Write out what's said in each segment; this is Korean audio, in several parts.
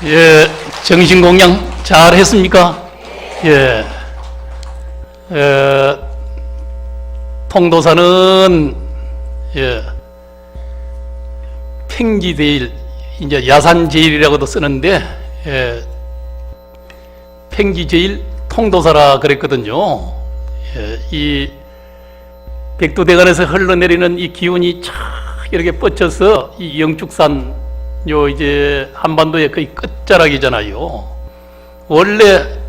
예, 정신공양 잘 했습니까? 예, 통도사는, 팽지제일, 이제 야산제일이라고도 쓰는데, 팽지제일 통도사라 그랬거든요. 이 백두대간에서 흘러내리는 이 기운이 촥 이렇게 뻗쳐서 이 영축산 이제 한반도의 거의 끝자락이잖아요. 원래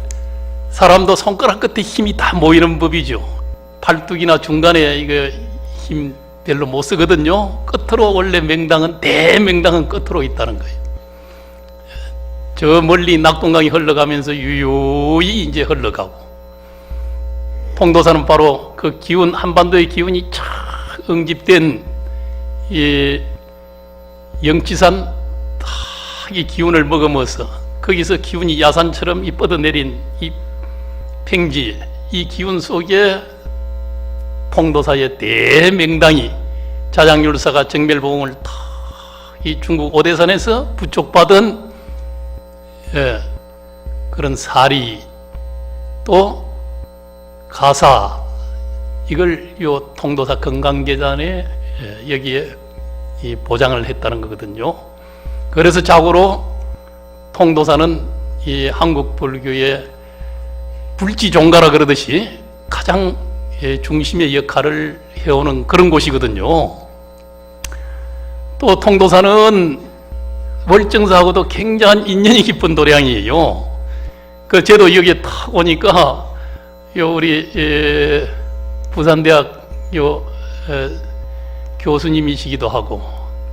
사람도 손가락 끝에 힘이 다 모이는 법이죠. 팔뚝이나 중간에 이거 힘 별로 못 쓰거든요. 끝으로 원래 맹당은, 대맹당은 끝으로 있다는 거예요. 저 멀리 낙동강이 흘러가면서 유유히 이제 흘러가고, 통도사는 바로 그 기운, 한반도의 기운이 쫙 응집된 이 영치산 이 기운을 먹으면서 거기서 기운이 야산처럼 이 뻗어내린 이 팽지, 이 기운 속에 통도사의 대맹당이 자장율사가 정멸보응을 이 중국 오대산에서 부촉받은 그런 사리 또 가사, 이걸 요 통도사 건강계단에 여기에 이 보장을 했다는 거거든요. 그래서 자고로 통도사는 이 한국 불교의 불지종가라 그러듯이 가장 중심의 역할을 해오는 그런 곳이거든요. 또 통도사는 월정사하고도 굉장한 인연이 깊은 도량이에요. 그 저도 여기에 탁 오니까 우리 부산대학 교수님이시기도 하고,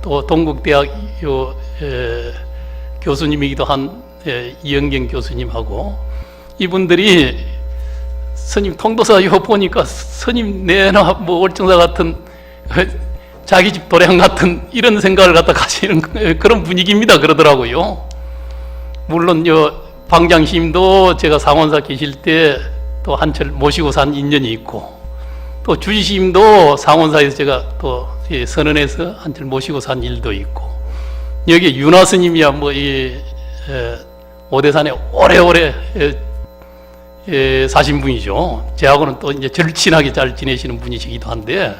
또 동국대학 교수님이기도 한 이영경 교수님하고, 이분들이 스님 통도사 보니까 스님 내나 뭐 월정사 같은 자기 집 도량 같은 이런 생각을 갖다 가시는 그런 분위기입니다 그러더라고요. 물론 방장스님도 제가 상원사 계실 때 또 한철 모시고 산 인연이 있고, 또 주지스님도 상원사에서 제가 또 선언해서 한철 모시고 산 일도 있고, 여기 윤화 스님이야 뭐 오대산에 오래오래 사신 분이죠. 저하고는 또 이제 절친하게 잘 지내시는 분이시기도 한데,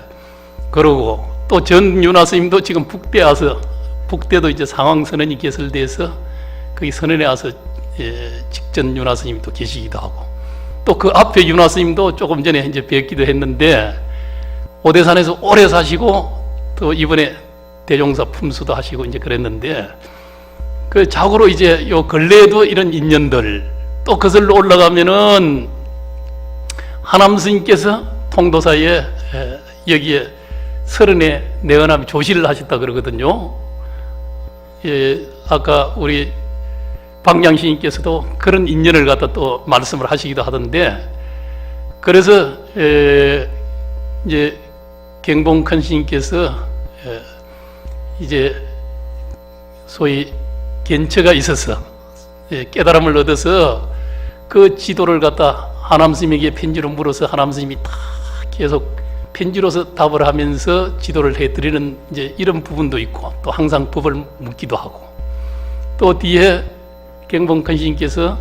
그러고 또 전 윤화 스님도 지금 북대 와서, 북대도 이제 상황선언이 개설돼서 거기 선언에 와서 직전 윤화 스님이 또 계시기도 하고, 또 그 앞에 윤화 스님도 조금 전에 이제 뵙기도 했는데, 오대산에서 오래 사시고 또 이번에 대종사 품수도 하시고 이제 그랬는데, 그 자고로 이제 요 근래에도 이런 인연들, 또 거슬러 올라가면은 하남 스님께서 통도사에 여기에 서른에 내어남이 조실을 하셨다 그러거든요. 아까 우리 방장스님께서도 그런 인연을 갖다 또 말씀을 하시기도 하던데, 그래서 이제 경봉큰 스님께서 이제 소위 견처가 있어서 깨달음을 얻어서 그 지도를 갖다 하남 스님에게 편지로 물어서 하남 스님이 다 계속 편지로서 답을 하면서 지도를 해드리는 이제 이런 부분도 있고, 또 항상 법을 묻기도 하고, 또 뒤에 경봉큰 스님께서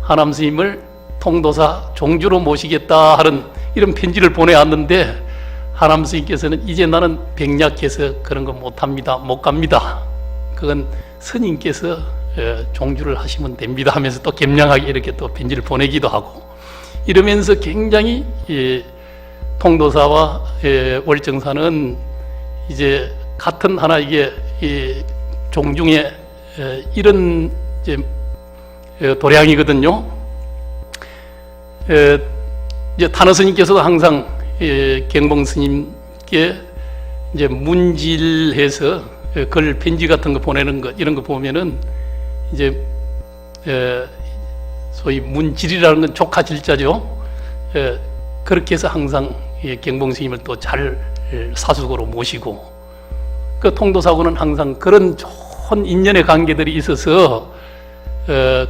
하남 스님을 통도사 종주로 모시겠다 하는 이런 편지를 보내왔는데, 하남 스님께서는 이제 나는 백약해서 그런 거 못합니다, 못 갑니다, 그건 스님께서 종주를 하시면 됩니다 하면서 또 gem량하게 이렇게 또 편지를 보내기도 하고, 이러면서 굉장히 통도사와 월정사는 이제 같은 하나 이게 종중의 이런 이제 도량이거든요. 이제 탄허 스님께서도 항상 경봉 스님께 이제 문질해서 글 편지 같은 거 보내는 것, 이런 거 보면은 이제 소위 문질이라는 건 조카 질자죠. 그렇게 해서 항상 경봉 스님을 또 잘 사숙으로 모시고, 그 통도사하고는 항상 그런 좋은 인연의 관계들이 있어서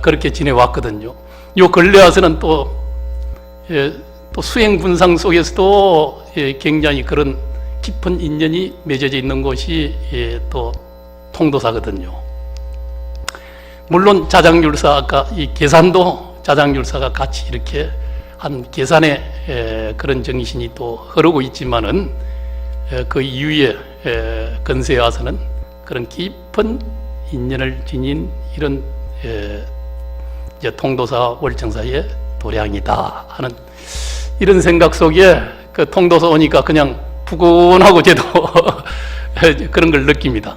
그렇게 지내왔거든요. 요 근래 와서는 또 수행 분상 속에서도 굉장히 그런 깊은 인연이 맺어져 있는 곳이 또 통도사거든요. 물론 자장율사 아까 이 계산도 자장율사가 같이 이렇게 한 계산의 그런 정신이 또 흐르고 있지만은 그 이후에 근세에 와서는 그런 깊은 인연을 지닌 이런 이제 통도사 월정사의 도량이다 하는 이런 생각 속에 그 통도사 오니까 그냥 푸근하고 저도 그런 걸 느낍니다.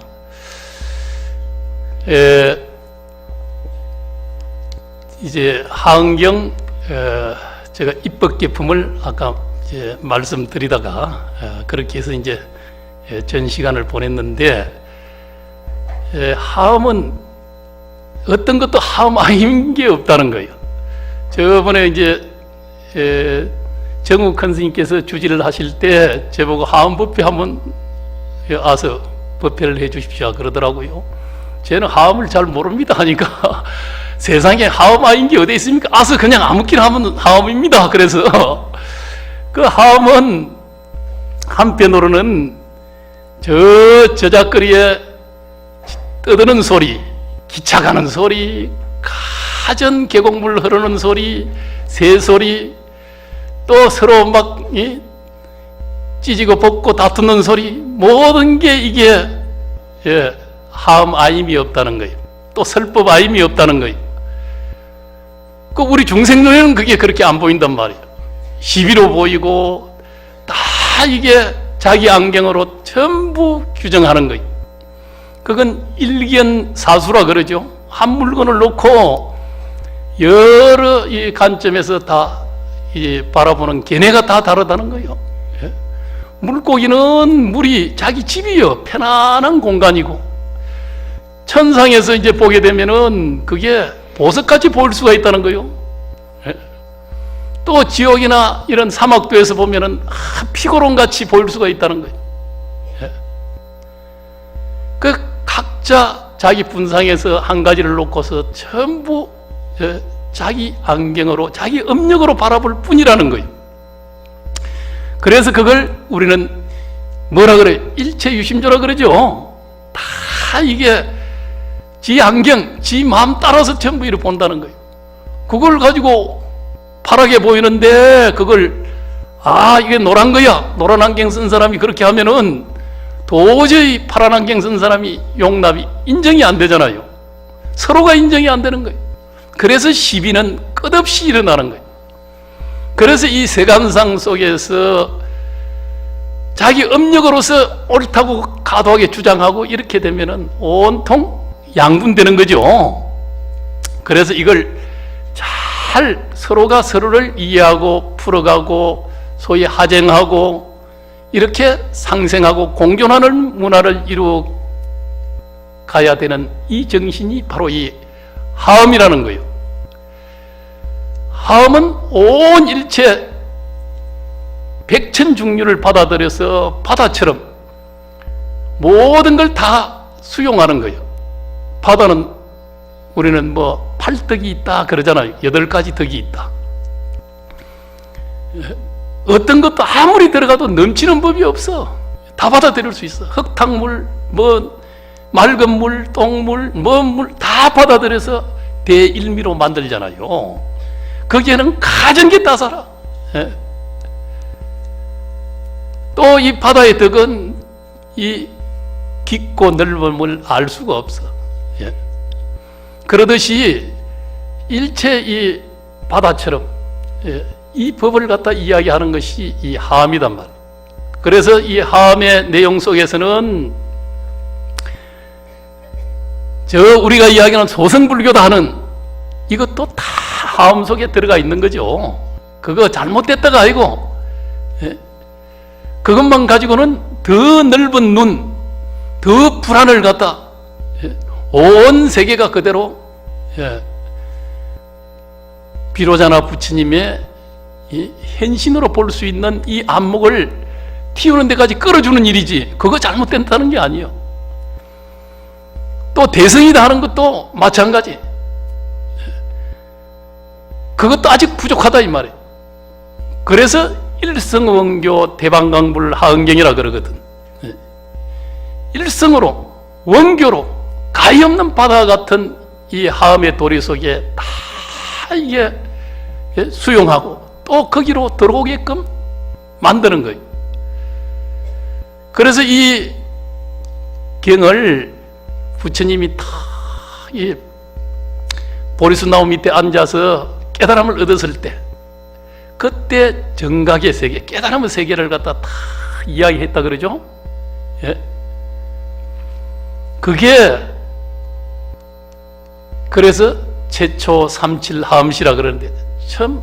이제 하은경 제가 입법계품을 아까 이제 말씀드리다가 그렇게 해서 이제 전 시간을 보냈는데 하음은 어떤 것도 하음 아닌 게 없다는 거예요. 저번에 이제 정욱한 스님께서 주지를 하실 때 저보고 하음 법회 한번 와서 법회를 해 주십시오 그러더라고요. 저는 하음을 잘 모릅니다 하니까 세상에 하음 아닌 게 어디 있습니까? 아서 그냥 아무렇게나 하면 하음입니다. 그래서 그 하음은 한편으로는 저 저작거리에 떠드는 소리, 기차 가는 소리, 가전 계곡물 흐르는 소리, 새소리, 또 서로 막 찢고 벗고 다투는 소리, 모든 게 이게 하음 아임이 없다는 거예요. 또 설법 아임이 없다는 거예요. 그 우리 중생 눈에는 그게 그렇게 안 보인단 말이에요. 시비로 보이고 다 이게 자기 안경으로 전부 규정하는 거예요. 그건 일견사수라 그러죠. 한 물건을 놓고 여러 이 관점에서 다 바라보는 견해가 다 다르다는 거예요. 물고기는 물이 자기 집이요. 편안한 공간이고 천상에서 이제 보게 되면은 그게 보석같이 보일 수가 있다는 거예요. 또 지옥이나 이런 사막도에서 보면은 피고론같이 보일 수가 있다는 거예요. 그 각자 자기 분상에서 한 가지를 놓고서 전부 자기 안경으로 자기 업력으로 바라볼 뿐이라는 거예요. 그래서 그걸 우리는 뭐라 그래? 일체유심조라 그러죠. 다 이게 지 안경, 지 마음 따라서 전부 이렇게 본다는 거예요. 그걸 가지고 파랗게 보이는데 그걸 이게 노란 거야. 노란 안경 쓴 사람이 그렇게 하면은 도저히 파란 안경 쓴 사람이 용납이 인정이 안 되잖아요. 서로가 인정이 안 되는 거예요. 그래서 시비는 끝없이 일어나는 거예요. 그래서 이 세간상 속에서 자기 업력으로서 옳다고 과도하게 주장하고 이렇게 되면은 온통 양분되는 거죠. 그래서 이걸 잘 서로가 서로를 이해하고 풀어가고 소위 하쟁하고 이렇게 상생하고 공존하는 문화를 이루어 가야 되는 이 정신이 바로 이 하음이라는 거예요. 하음은 온 일체 백천중류를 받아들여서 바다처럼 모든 걸 다 수용하는 거예요. 바다는 우리는 뭐 8덕이 있다 그러잖아요. 8가지 덕이 있다. 어떤 것도 아무리 들어가도 넘치는 법이 없어. 다 받아들일 수 있어. 흙탕물, 뭐 맑은 물, 똥물, 먼 물 다 받아들여서 대일미로 만들잖아요. 거기에는 가진 게 다 살아. 또 이 바다의 덕은 이 깊고 넓음을 알 수가 없어. 그러듯이 일체 이 바다처럼 이 법을 갖다 이야기하는 것이 이 하암이단 말이에요. 그래서 이 하암의 내용 속에서는 우리가 이야기하는 소승불교다 하는 이것도 다 하암 속에 들어가 있는 거죠. 그거 잘못됐다가 아니고 그것만 가지고는 더 넓은 눈, 더 불안을 갖다 온 세계가 그대로 비로자나 부처님의 이 현신으로 볼 수 있는 이 안목을 틔우는 데까지 끌어주는 일이지 그거 잘못된다는 게 아니에요. 또 대성이다 하는 것도 마찬가지. 그것도 아직 부족하다 이 말이에요. 그래서 일성원교 대방강불 하은경이라 그러거든. 일성으로 원교로 가히 없는 바다 같은 이 하음의 도리 속에 다 이게 수용하고 또 거기로 들어오게끔 만드는 거예요. 그래서 이 경을 부처님이 다 이 보리수나무 밑에 앉아서 깨달음을 얻었을 때, 그때 정각의 세계, 깨달음의 세계를 갖다 다 이야기했다 그러죠. 예? 그게 그래서 최초 삼칠 하음시라 그러는데, 처음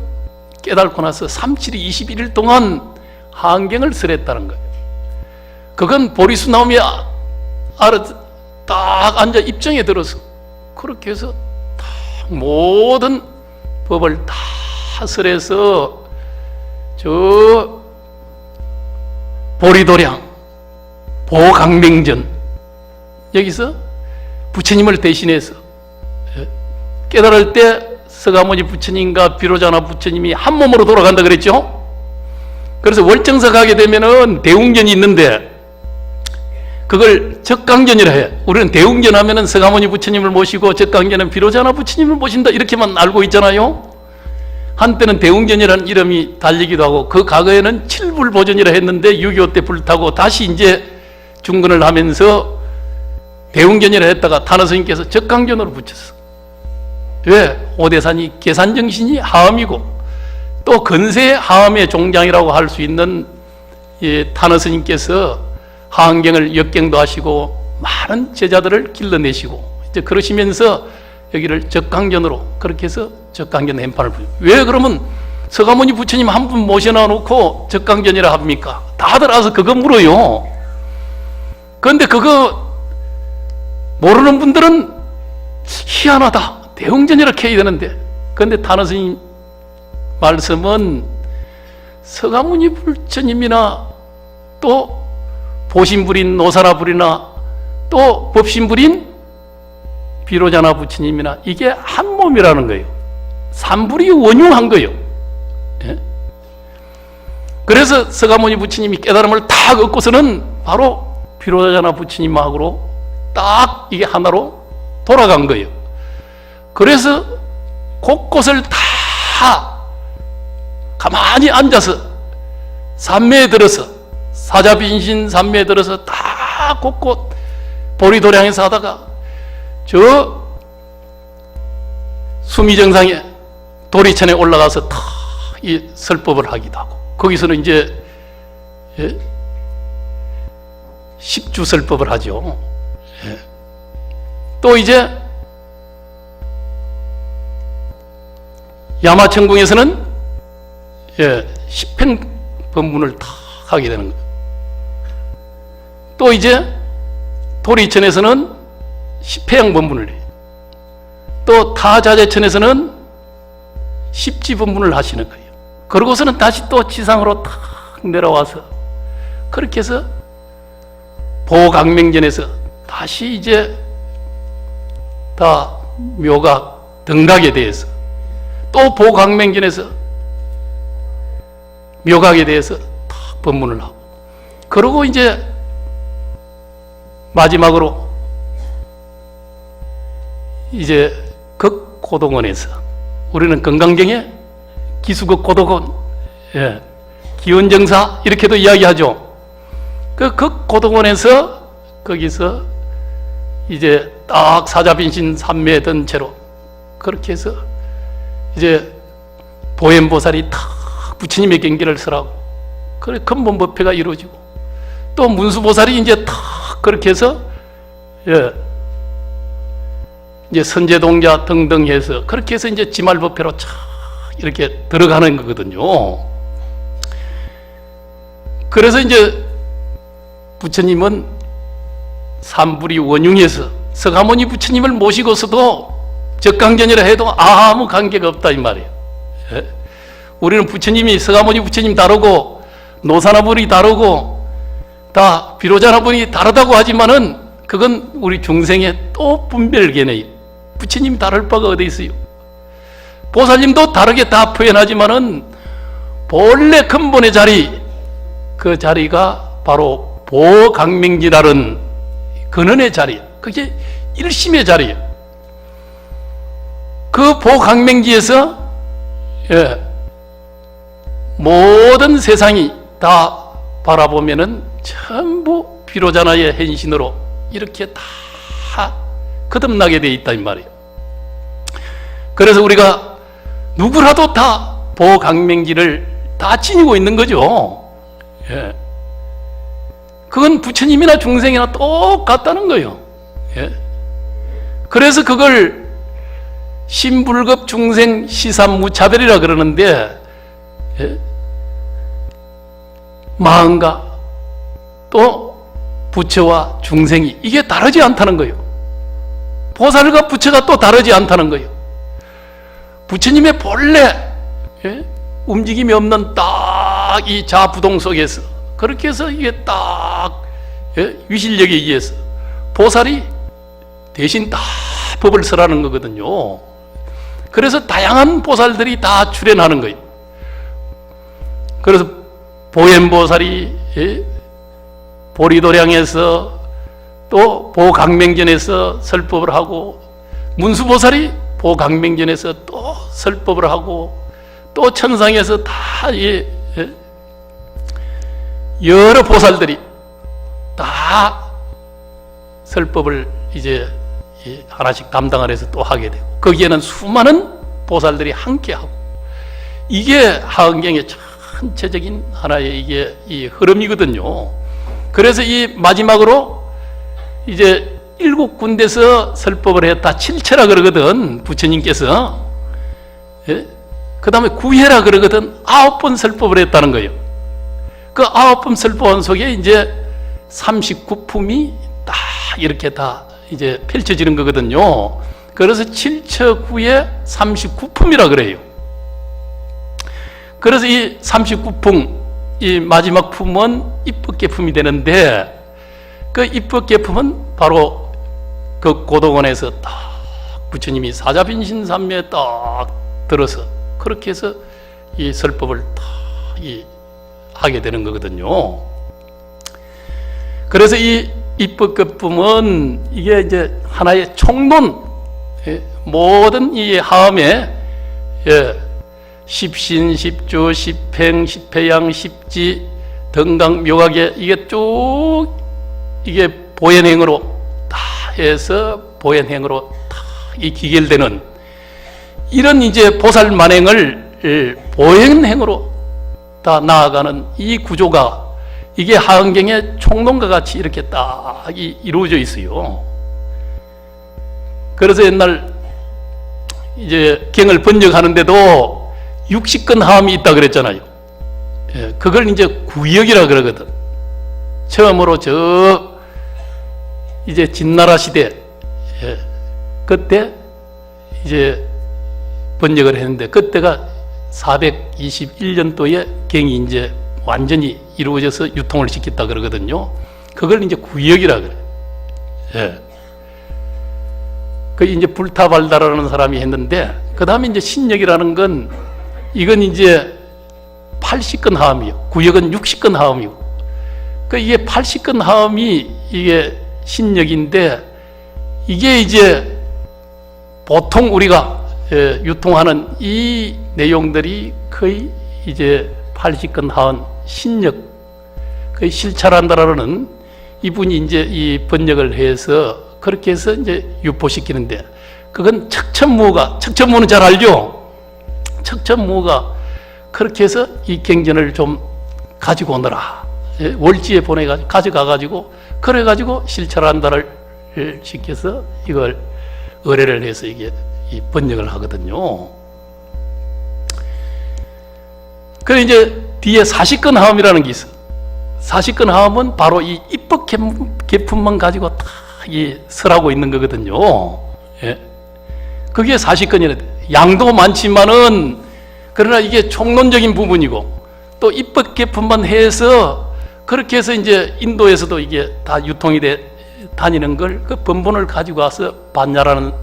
깨달고 나서 삼칠이 21일 동안 한경을 설했다는 거예요. 그건 보리수나무에 아래 딱 앉아 입정에 들어서 그렇게 해서 다 모든 법을 다 설해서 저 보리도량 보강맹전 여기서 부처님을 대신해서 깨달을 때 서가모니 부처님과 비로자나 부처님이 한 몸으로 돌아간다 그랬죠. 그래서 월정사 가게 되면은 대웅전이 있는데 그걸 적강전이라 해. 우리는 대웅전 하면은 서가모니 부처님을 모시고 적강전은 비로자나 부처님을 모신다 이렇게만 알고 있잖아요. 한때는 대웅전이라는 이름이 달리기도 하고, 그 과거에는 칠불보전이라 했는데 6.25 때 불타고 다시 이제 중건을 하면서 대웅전이라 했다가 탄화스님께서 적강전으로 붙였어. 왜? 오대산이 계산정신이 하음이고 또 근세 하음의 종장이라고 할 수 있는 탄화스님께서 하한경을 역경도 하시고 많은 제자들을 길러내시고 이제 그러시면서 여기를 적강전으로 그렇게 해서 적강전 엠판을 부르죠. 왜 그러면 서가모니 부처님 한 분 모셔놔 놓고 적강전이라 합니까? 다들 와서 그거 물어요. 그런데 그거 모르는 분들은 희한하다, 대웅전이라 해야 되는데, 그런데 탄화스님 말씀은 서가모니 부처님이나 또 보신불인 노사라불이나 또 법신불인 비로자나 부처님이나 이게 한 몸이라는 거예요. 삼불이 원흉한 거예요. 예? 그래서 서가모니 부처님이 깨달음을 딱 얻고서는 바로 비로자나 부처님하고로 딱 이게 하나로 돌아간 거예요. 그래서 곳곳을 다 가만히 앉아서 삼매에 들어서 사자빈신 삼매에 들어서 다 곳곳 보리도량에서 하다가 저 수미정상에 도리천에 올라가서 다 이 설법을 하기도 하고, 거기서는 이제 십주설법을 하죠. 또 이제 야마천궁에서는 십행법문을 다 하게 되는 거예요. 또 이제 도리천에서는 십회양법문을 해요. 또 타자재천에서는 십지법문을 하시는 거예요. 그러고서는 다시 또 지상으로 탁 내려와서 그렇게 해서 보강맹전에서 다시 이제 다 묘각, 등각에 대해서 또 보강맹전에서 묘각에 대해서 탁 법문을 하고, 그러고 이제 마지막으로 이제 극고동원에서, 우리는 건강경에 기수극고동원, 기원정사 이렇게도 이야기하죠. 그 극고동원에서 거기서 이제 딱 사자빈신 삼매에 든 채로 그렇게 해서 이제 보현보살이 탁 부처님의 경계를 설하고, 그래 근본법회가 이루어지고, 또 문수보살이 이제 탁 그렇게 해서 이제 선제동자 등등 해서 그렇게 해서 이제 지말법회로 쫙 이렇게 들어가는 거거든요. 그래서 이제 부처님은 삼불이 원흉해서 서가모니 부처님을 모시고서도 적강전이라 해도 아무 관계가 없다 이 말이에요. 우리는 부처님이 서가모니 부처님 다르고 노사나불이 다르고 다 비로자나불이 다르다고 하지만은 그건 우리 중생의 또 분별 개념이에요. 부처님이 다를 바가 어디 있어요? 보살님도 다르게 다 표현하지만은 본래 근본의 자리, 그 자리가 바로 보강명지라는 근원의 자리예요. 그게 일심의 자리예요. 그 보강맹지에서 모든 세상이 다 바라보면은 전부 비로자나의 행신으로 이렇게 다 거듭나게 돼 있다 이 말이에요. 그래서 우리가 누구라도 다 보강맹지를 다 지니고 있는 거죠. 그건 부처님이나 중생이나 똑같다는 거예요. 그래서 그걸 신불급 중생 시삼무차별이라 그러는데, 마음과 또 부처와 중생이 이게 다르지 않다는 거예요. 보살과 부처가 또 다르지 않다는 거예요. 부처님의 본래 움직임이 없는 딱 이 자부동 속에서 그렇게 해서 이게 딱 위실력에 의해서 보살이 대신 다 법을 설하는 거거든요. 그래서 다양한 보살들이 다 출연하는 거예요. 그래서 보현보살이 보리도량에서 또 보강맹전에서 설법을 하고, 문수보살이 보강맹전에서 또 설법을 하고, 또 천상에서 다 여러 보살들이 다 설법을 이제 하나씩 담당을 해서 또 하게 되고, 거기에는 수많은 보살들이 함께하고, 이게 하은경의 전체적인 하나의 이게 이 흐름이거든요. 그래서 이 마지막으로 이제 7군데서 설법을 했다 7체라 그러거든, 부처님께서. 그 다음에 9회라 그러거든. 9번 설법을 했다는 거예요. 그 9번 설법한 속에 이제 39품이 딱 이렇게 다 이제 펼쳐지는 거거든요. 그래서 7처 9에 39품이라 그래요. 그래서 이 39품, 이 마지막 품은 입법계품이 되는데, 그 입법계품은 바로 그 고도원에서 딱 부처님이 사자빈신삼매에 딱 들어서 그렇게 해서 이 설법을 딱 하게 되는 거거든요. 그래서 이 입법계품은 이게 이제 하나의 총론, 모든 이 하음에 십신, 십주, 십행, 십회양, 십지, 등강, 묘각에 이게 쭉 이게 보현행으로 다 해서 보현행으로 다 이 기결되는 이런 이제 보살 만행을 보현행으로 다 나아가는 이 구조가 이게 하은경의 총론과 같이 이렇게 딱 이루어져 있어요. 그래서 옛날 이제 경을 번역하는데도 60건 하음이 있다 그랬잖아요. 그걸 이제 구역이라 그러거든. 처음으로 이제 진나라 시대 그때 이제 번역을 했는데, 그때가 421년도에 경이 이제 완전히 이루어져서 유통을 시켰다 그러거든요. 그걸 이제 구역이라 그래. 그 이제 불타발다라는 사람이 했는데, 그 다음에 이제 신역이라는 건 이건 이제 80건 하음이요. 구역은 60건 하음이고. 그 이게 80건 하음이 이게 신역인데, 이게 이제 보통 우리가 유통하는 이 내용들이 거의 이제 80건 하은 신역, 거의 실찰한다라는 이분이 이제 이 번역을 해서 그렇게 해서 이제 유포시키는데, 그건 척천무는 잘 알죠? 척천무가 그렇게 해서 이 경전을 좀 가지고 오너라. 월지에 보내가지고, 가져가가지고, 그래가지고 실찰한다를 시켜서 이걸 의뢰를 해서 이게 이 번역을 하거든요. 그래 이제 뒤에 40건 하음이라는 게 있어. 40건 하음은 바로 이 입법 계품만 가지고 다 이 설하고 있는 거거든요. 그게 40건이래. 양도 많지만은 그러나 이게 총론적인 부분이고, 또 입법 계품만 해서 그렇게 해서 이제 인도에서도 이게 다 유통이 다니는 걸 그 본본을 가지고 와서 반야라는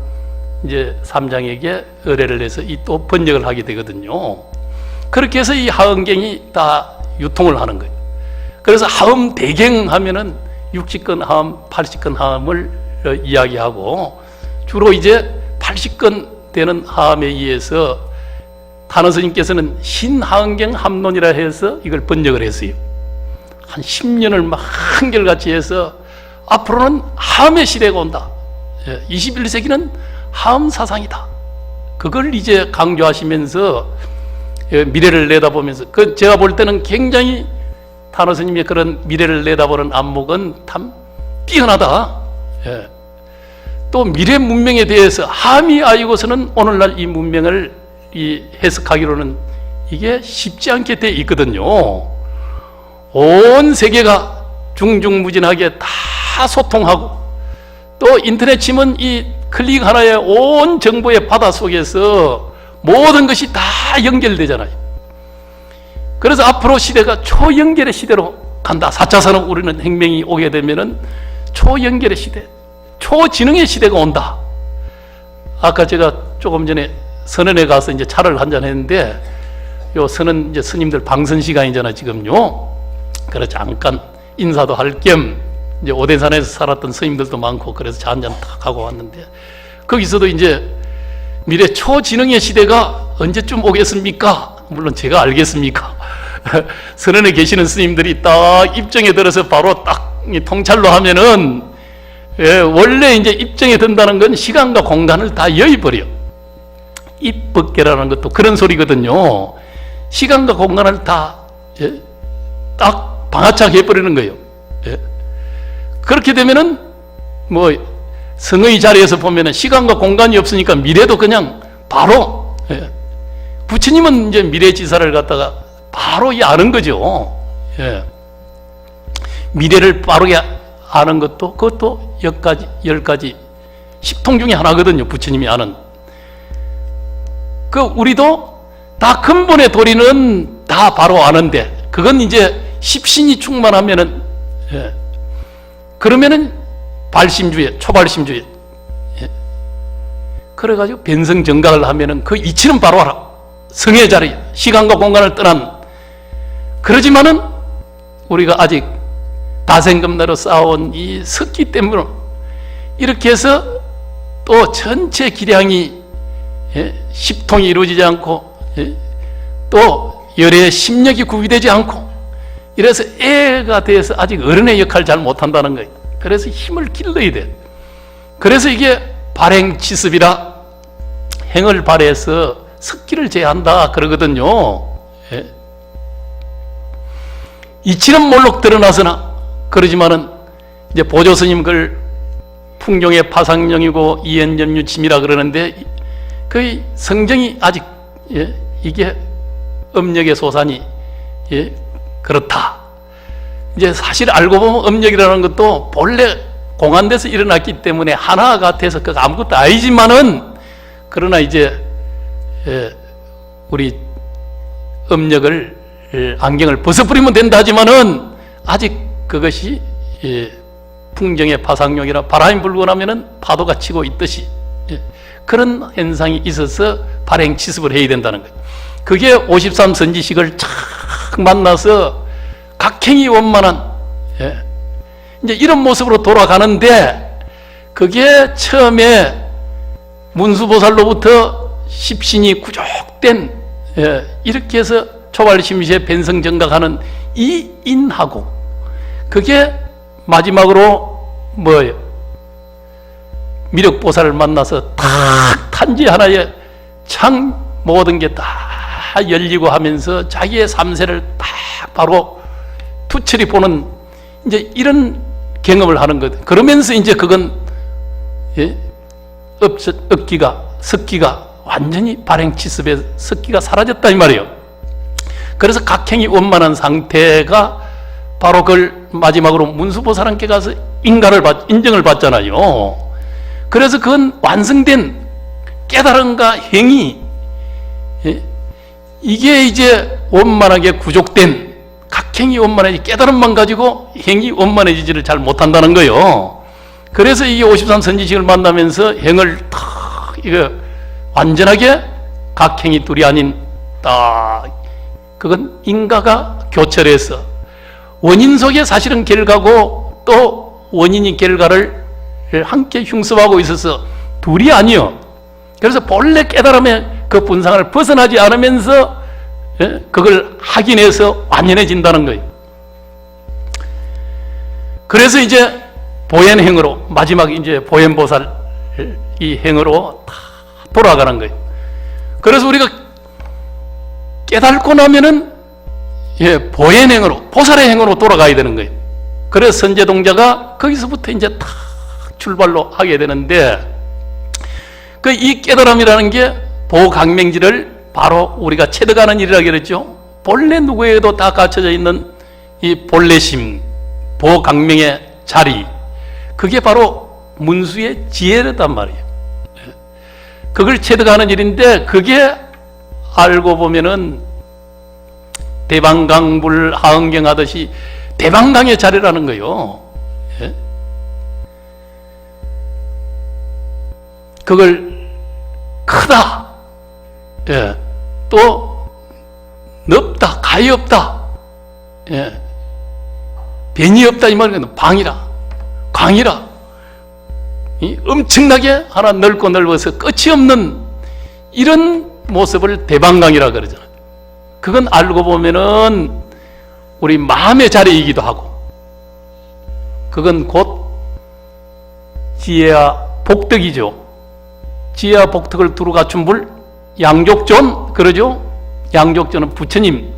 이제 삼장에게 의뢰를 해서 이 또 번역을 하게 되거든요. 그렇게 해서 이 하음경이 다 유통을 하는 거예요. 그래서 하음 대경 하면은 60건 하음, 80건 하음을 이야기하고, 주로 이제 80건 되는 하함에 의해서 탄원 스님께서는 신하은경 함론이라 해서 이걸 번역을 했어요. 한 10년을 막 한결같이 해서 앞으로는 하함의 시대가 온다. 21세기는 하함 사상이다. 그걸 이제 강조하시면서 미래를 내다보면서 제가 볼 때는 굉장히 탄원 스님의 그런 미래를 내다보는 안목은 참 뛰어나다. 또 미래 문명에 대해서 함이 알고서는 오늘날 이 문명을 해석하기로는 이게 쉽지 않게 돼 있거든요. 온 세계가 중중무진하게 다 소통하고 또 인터넷 치면 이 클릭 하나에 온 정보의 바다 속에서 모든 것이 다 연결되잖아요. 그래서 앞으로 시대가 초연결의 시대로 간다. 4차 산업 우리는 혁명이 오게 되면은 초연결의 시대, 초지능의 시대가 온다. 아까 제가 조금 전에 선언에 가서 이제 차를 한잔 했는데, 요 선언 이제 스님들 방선 시간이잖아요, 지금요. 그래서 잠깐 인사도 할 겸, 이제 오대산에서 살았던 스님들도 많고, 그래서 차 한잔 탁 하고 왔는데, 거기서도 이제 미래 초지능의 시대가 언제쯤 오겠습니까? 물론 제가 알겠습니까? 선언에 계시는 스님들이 딱 입정에 들어서 바로 딱 통찰로 하면은, 원래 이제 입정에 든다는 건 시간과 공간을 다 여의버려. 입법계라는 것도 그런 소리거든요. 시간과 공간을 다 딱 방아착 해버리는 거예요. 그렇게 되면은 뭐 성의 자리에서 보면은 시간과 공간이 없으니까 미래도 그냥 바로, 부처님은 이제 미래지사를 갖다가 바로 아는 거죠. 미래를 빠르게 아는 것도, 그것도 10가지 10통 중에 하나거든요. 부처님이 아는. 우리도 다 근본의 도리는 다 바로 아는데, 그건 이제 십신이 충만하면은, 그러면은 발심주의, 초발심주의. 그래가지고 변성정각을 하면은 그 이치는 바로 알아. 성의 자리, 시간과 공간을 떠난. 그러지만은 우리가 아직 다생금나로 쌓아온 이 석기 때문에 이렇게 해서 또 전체 기량이 10통이 이루어지지 않고 또 열의 심력이 구비되지 않고 이래서 애가 돼서 아직 어른의 역할을 잘 못한다는 거예요. 그래서 힘을 길러야 돼. 그래서 이게 발행치습이라 행을 발해서 석기를 제한다 그러거든요. 이치는 몰록 드러나서나 그러지만은 이제 보조스님 글 풍경의 파상령이고 이연점유침이라 그러는데 그 성정이 아직 이게 음력의 소산이 그렇다. 이제 사실 알고 보면 음력이라는 것도 본래 공안돼서 일어났기 때문에 하나 같아서 그 아무것도 아니지만은 그러나 이제 우리 음력을 안경을 벗어버리면 된다 하지만은 아직 그것이 풍경의 파상력이라 바람이 불고 나면은 파도가 치고 있듯이 그런 현상이 있어서 발행치습을 해야 된다는 거예요. 그게 53선지식을 착 만나서 각행이 원만한 이제 이런 모습으로 돌아가는데, 그게 처음에 문수보살로부터 십신이 구족된 이렇게 해서 초발심시에 변성정각하는 이 인하고, 그게 마지막으로 뭐예요? 미륵보살을 만나서 탁 탄지 하나에 창 모든 게 다 열리고 하면서 자기의 삼세를 딱 바로 투철이 보는 이제 이런 경험을 하는 거예요. 그러면서 이제 그건 석기가 완전히 발행치습에 석기가 사라졌다 이 말이에요. 그래서 각행이 원만한 상태가 바로 그걸 마지막으로 문수보살한테 가서 인정을 받잖아요. 그래서 그건 완성된 깨달음과 행위, 이게 이제 원만하게 구족된 각행이 원만해지 깨달음만 가지고 행이 원만해지지를 잘 못한다는 거예요. 그래서 이게 53선지식을 만나면서 행을 탁 이거 완전하게 각행이 둘이 아닌 딱 그건 인가가 교철해서 원인 속에 사실은 결과고 또 원인이 결과를 함께 흉습하고 있어서 둘이 아니요. 그래서 본래 깨달음의 그 분상을 벗어나지 않으면서 그걸 확인해서 완연해진다는 거예요. 그래서 이제 보현행으로, 마지막 이제 보현보살 이 행으로 다 돌아가는 거예요. 그래서 우리가 깨닫고 나면은 보현행으로, 보살의 행으로 돌아가야 되는 거예요. 그래서 선제동자가 거기서부터 이제 탁 출발로 하게 되는데, 그 이 깨달음이라는 게 보강명지를 바로 우리가 체득하는 일이라고 그랬죠. 본래 누구에게도 다 갖춰져 있는 이 본래심, 보강명의 자리, 그게 바로 문수의 지혜란 말이에요. 그걸 체득하는 일인데, 그게 알고 보면은 대방강불 하은경 하듯이 대방강의 자리라는 거예요. 그걸 크다, 또 넓다, 가히 없다, 변이 없다, 이 말은 방이라, 광이라, 엄청나게 하나 넓고 넓어서 끝이 없는 이런 모습을 대방강이라 그러잖아요. 그건 알고 보면은 우리 마음의 자리이기도 하고, 그건 곧 지혜와 복덕이죠. 지혜와 복덕을 두루 갖춘 불, 양족존, 그러죠? 양족존은 부처님.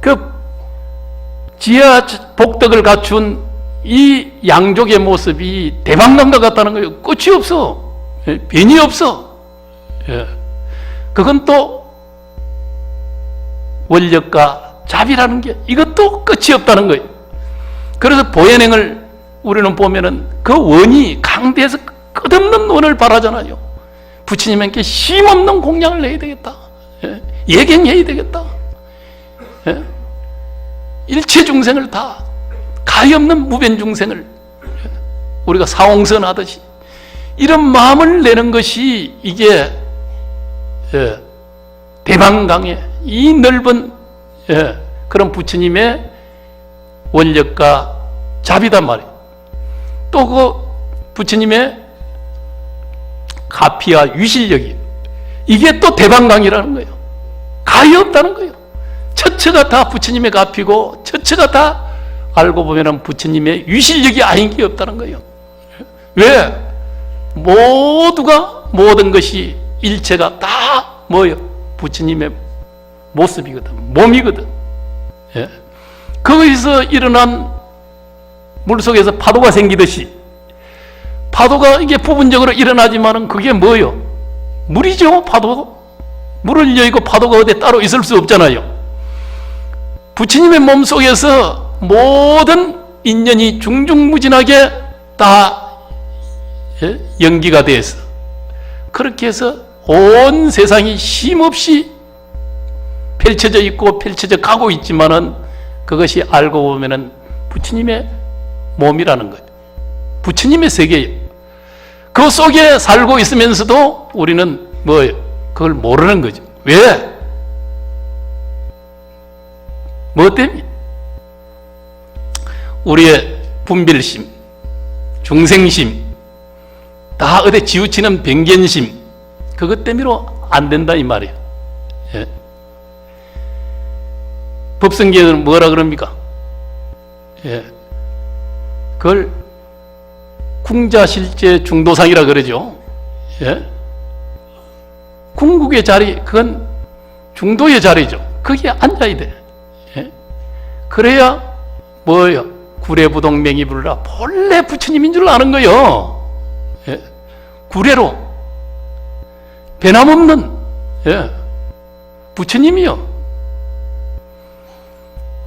그 지혜와 복덕을 갖춘 이 양족의 모습이 대방강과 같다는 거예요. 끝이 없어. 변이 없어. 그건 또 원력과 자비라는 게 이것도 끝이 없다는 거예요. 그래서 보현행을 우리는 보면은 그 원이 강대에서 끝없는 원을 바라잖아요. 부처님께 힘없는 공양을 해야 되겠다. 예경해야 되겠다. 일체 중생을 다 가히 없는 무변 중생을 우리가 사홍선 하듯이 이런 마음을 내는 것이 이게 대방강의 이 넓은 그런 부처님의 원력과 자비단 말이에요. 또 그 부처님의 가피와 유실력이 이게 또 대방강이라는 거예요. 가히 없다는 거예요. 처처가 다 부처님의 가피고 처처가 다 알고 보면 부처님의 유실력이 아닌 게 없다는 거예요. 왜? 모두가 모든 것이 일체가 다 뭐예요? 부처님의 모습이거든, 몸이거든. 거기서 일어난 물속에서 파도가 생기듯이 파도가 이게 부분적으로 일어나지만은 그게 뭐예요? 물이죠, 파도. 물을 여의고 파도가 어디 따로 있을 수 없잖아요. 부처님의 몸 속에서 모든 인연이 중중무진하게 다 연기가 돼서 그렇게 해서 온 세상이 쉼없이 펼쳐져 있고 펼쳐져 가고 있지만은 그것이 알고 보면은 부처님의 몸이라는 거예요. 부처님의 세계예요. 그 속에 살고 있으면서도 우리는 뭐예요? 그걸 모르는 거죠. 왜? 뭐 때문에? 우리의 분별심, 중생심, 다 어디 지우치는 변견심, 그것 때문에 안 된다 이 말이에요. 법성계는 뭐라 그럽니까? 그걸 궁자실제 중도상이라 그러죠. 궁극의 자리, 그건 중도의 자리죠. 거기에 앉아야 돼. 그래야 뭐예요? 구례부동 명의불라 본래 부처님인 줄 아는 거요. 구례로 변함없는 부처님이요.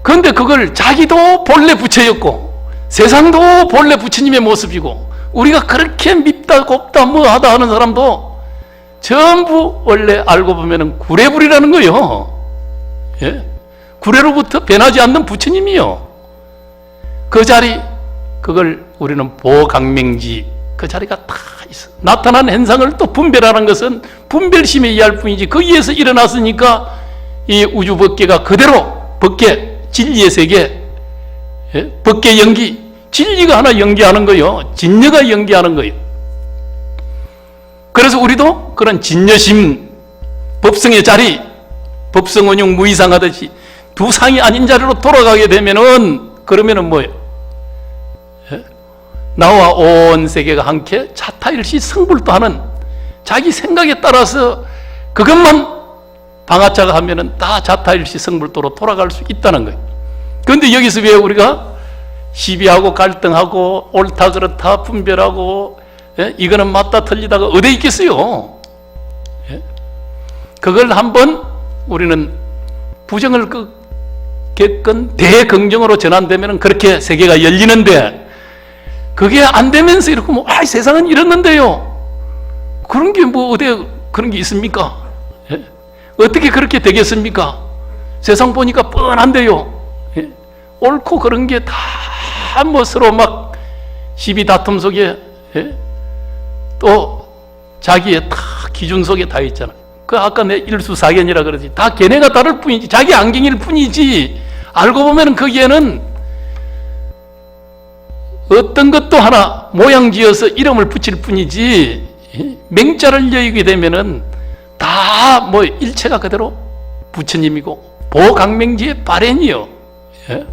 그런데 그걸 자기도 본래 부처였고 세상도 본래 부처님의 모습이고 우리가 그렇게 밉다 곱다 뭐하다 하는 사람도 전부 원래 알고 보면 구례불이라는 거예요. 구례로부터 변하지 않는 부처님이요. 그 자리, 그걸 우리는 보강명지, 그 자리가 다 있어. 나타난 현상을 또 분별하는 것은 분별심에 의할 뿐이지 거기에서 일어났으니까 이 우주 법계가 그대로 법계, 진리의 세계, 법계 연기, 진리가 하나 연기하는 거예요. 진리가 연기하는 거예요. 그래서 우리도 그런 진여심, 법성의 자리, 법성원용 무이상하듯이 두 상이 아닌 자리로 돌아가게 되면은, 그러면은 뭐예요? 예? 나와 온 세계가 함께 자타일시 성불도하는 자기 생각에 따라서 그것만 방아차가 하면은 다 자타일시 성불도로 돌아갈 수 있다는 거예요. 그런데 여기서 왜 우리가 시비하고 갈등하고 옳다 그렇다 분별하고, 예? 이거는 맞다 틀리다가 어디 있겠어요? 예? 그걸 한번 우리는 부정을 겪은 대긍정으로 전환되면 그렇게 세계가 열리는데, 그게 안 되면서 이렇게 뭐, 세상은 이랬는데요. 그런 게 뭐 어디 그런 게 있습니까? 예? 어떻게 그렇게 되겠습니까? 세상 보니까 뻔한데요. 예? 옳고 그런 게 다 뭐 서로 막 시비 다툼 속에, 예? 또 자기의 다 기준 속에 다 있잖아요. 그 아까 내 일수사견이라 그러지. 다 걔네가 다를 뿐이지, 자기 안경일 뿐이지, 알고 보면 거기에는 어떤 것도 하나 모양 지어서 이름을 붙일 뿐이지, 맹자를 여기게 되면은 다 뭐 일체가 그대로 부처님이고 보강맹지의 발현이요. 예?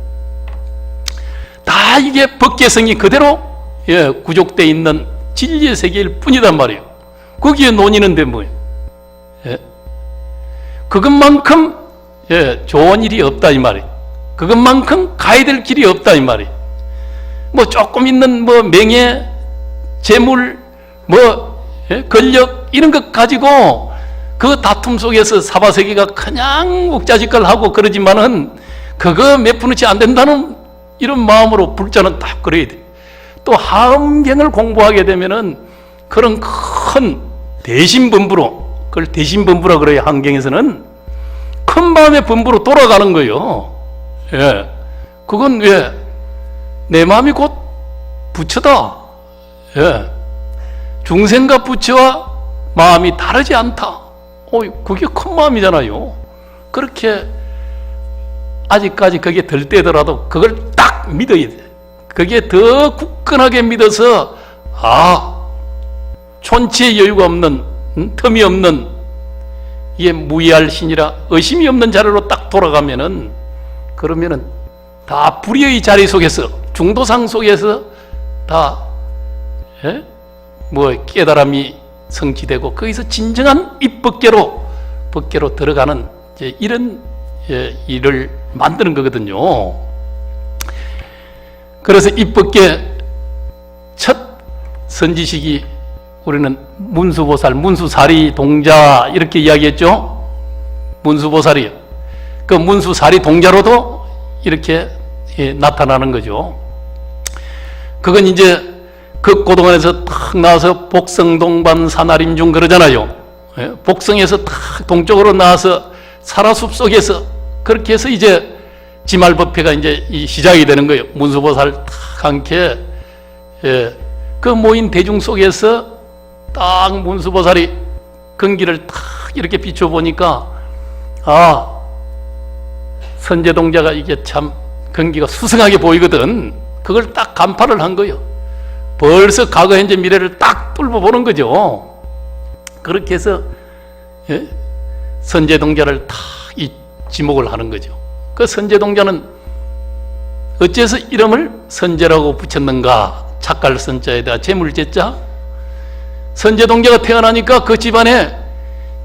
다 이게 법계성이 그대로, 예, 구족되어 있는 진리의 세계일 뿐이단 말이에요. 거기에 논의는데 뭐예요? 예? 그것만큼, 예, 좋은 일이 없다 이 말이에요. 그것만큼 가야 될 길이 없다 이 말이에요. 뭐 조금 있는 뭐 명예, 재물, 뭐, 예? 권력 이런 것 가지고 그 다툼 속에서 사바세계가 그냥 옥자지껄 하고 그러지만은 그거 몇 푼어치 안 된다는 이런 마음으로 불자는 딱 그래야 돼. 또 하엄경을 공부하게 되면은 그런 큰 대신범부로, 그걸 대신범부라 그래요. 한경에서는 큰 마음의 범부로 돌아가는 거예요. 예, 그건 왜? 내 마음이 곧 부처다. 예, 중생과 부처와 마음이 다르지 않다. 그게 큰 마음이잖아요. 그렇게 아직까지 그게 덜 때더라도 그걸 딱 믿어야 돼. 그게 더 굳건하게 믿어서, 촌치의 여유가 없는, 틈이 없는, 이게 무의할 신이라 의심이 없는 자리로 딱 돌아가면은, 그러면은 다 불의의 자리 속에서, 중도상 속에서 다, 예? 뭐 깨달음이 성취되고 거기서 진정한 입법계로, 법계로 들어가는 이제 이런, 예, 일을 만드는 거거든요. 그래서 입법계 첫 선지식이 우리는 문수보살, 문수사리 동자 이렇게 이야기했죠. 문수보살이요. 그 문수사리 동자로도 이렇게, 예, 나타나는 거죠. 그건 이제 그 고동안에서 탁 나와서 복성동반 산하림중 그러잖아요. 예? 복성에서 탁 동쪽으로 나와서 사라숲 속에서 그렇게 해서 이제 지말법회가 이제 시작이 되는 거예요. 문수보살 탁 함께, 예, 그 모인 대중 속에서 딱 문수보살이 근기를 탁 이렇게 비춰보니까, 선제동자가 이게 참 근기가 수승하게 보이거든. 그걸 딱 간파를 한 거예요. 벌써 과거, 현재, 미래를 딱 뚫어보는 거죠. 그렇게 해서, 예? 선제동자를 딱 이 지목을 하는 거죠. 그 선제동자는 어째서 이름을 선제라고 붙였는가? 착갈 선자에다 재물제자. 선제동자가 태어나니까 그 집안에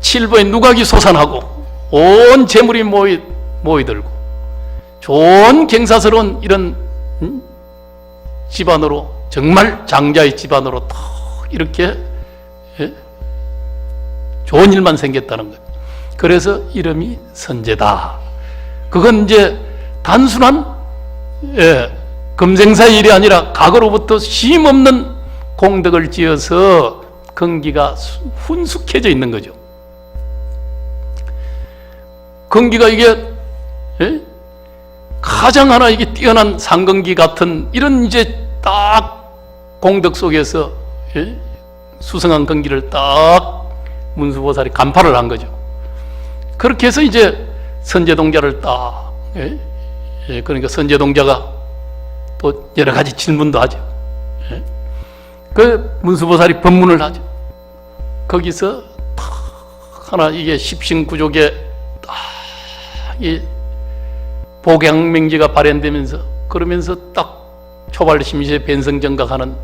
칠보의 누각이 솟아나고 온 재물이 모이들고 좋은 경사스러운 이런, 집안으로, 정말 장자의 집안으로 탁 이렇게, 예? 좋은 일만 생겼다는 거예요. 그래서 이름이 선제다. 그건 이제 단순한, 예, 금생사의 일이 아니라 과거로부터 쉼없는 공덕을 지어서 근기가 훈숙해져 있는 거죠. 근기가 이게, 예? 가장 하나 이게 뛰어난 상근기 같은 이런 이제 딱 공덕 속에서, 예? 수성한 근기를 딱 문수보살이 간파를 한 거죠. 그렇게 해서 이제 선제동자를 딱, 예? 예, 그러니까 선제동자가 또 여러 가지 질문도 하죠. 예? 그 문수보살이 법문을 하죠. 거기서 탁 하나 이게 십신구족의 이 복양명제가 발현되면서 그러면서 딱 초발심시의 변성정각하는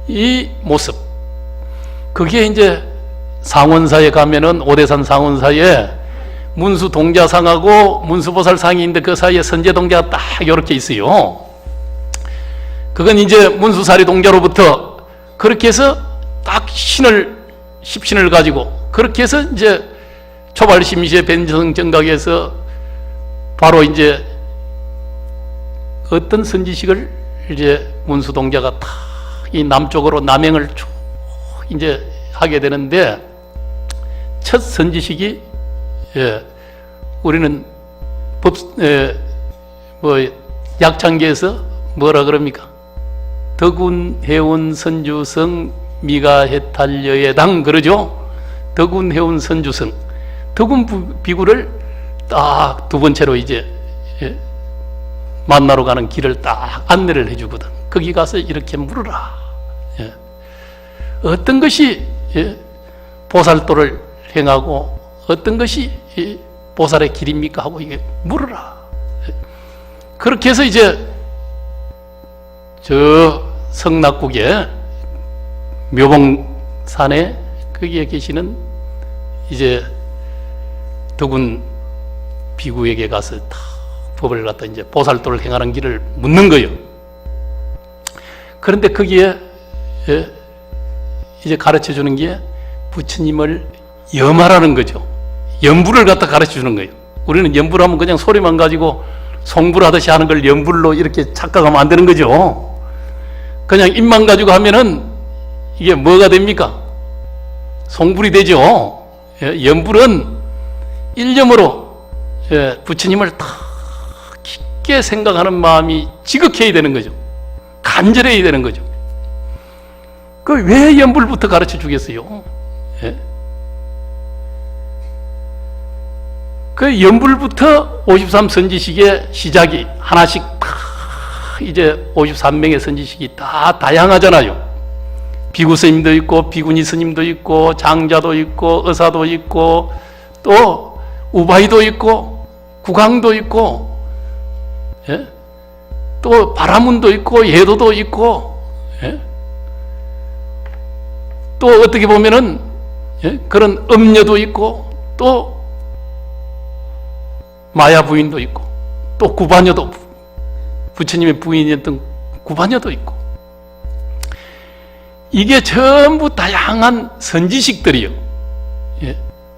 이 모습, 그게 이제 상원사에 가면은 오대산 상원사에 문수동자상하고 문수보살상이 있는데 그 사이에 선제동자가 딱 이렇게 있어요. 그건 이제 문수사리 동자로부터 그렇게 해서 딱 십신을 가지고 그렇게 해서 이제 초발심시의 변성정각에서 바로 이제 어떤 선지식을 이제 문수동자가 다 이 남쪽으로 남행을 쭉 이제 하게 되는데, 첫 선지식이 우리는 약창계에서 뭐라 그럽니까? 덕운 해운 선주성 미가해탈여예당 그러죠. 덕운 해운 선주성, 덕운 비구를 딱 두 번째로 이제 만나러 가는 길을 딱 안내를 해주거든. 거기 가서 이렇게 물으라. 어떤 것이 보살도를 행하고 어떤 것이 보살의 길입니까 하고 이게 물으라. 그렇게 해서 이제 저 성락국의 묘봉산에 거기에 계시는 이제 덕운 비구에게 가서 다 법을 갖다 이제 보살도를 행하는 길을 묻는 거예요. 그런데 거기에 이제 가르쳐 주는 게 부처님을 염하라는 거죠. 염불을 갖다 가르쳐 주는 거예요. 우리는 염불 하면 그냥 소리만 가지고 송불 하듯이 하는 걸 염불로 이렇게 착각하면 안 되는 거죠. 그냥 입만 가지고 하면은 이게 뭐가 됩니까? 송불이 되죠. 염불은 일념으로 부처님을 다 깊게 생각하는 마음이 지극해야 되는 거죠. 간절해야 되는 거죠. 그 왜 염불부터 가르쳐 주겠어요? 그 염불부터 53선지식의 시작이 하나씩 다 이제 53명의 선지식이 다 다양하잖아요. 비구 스님도 있고 비구니 스님도 있고 장자도 있고 의사도 있고 또 우바이도 있고 구강도 있고 또 바라문도 있고 예도도 있고 또 어떻게 보면은 그런 음녀도 있고 또 마야 부인도 있고 또 구바녀도 부처님의 부인이었던 구바녀도 있고, 이게 전부 다양한 선지식들이요.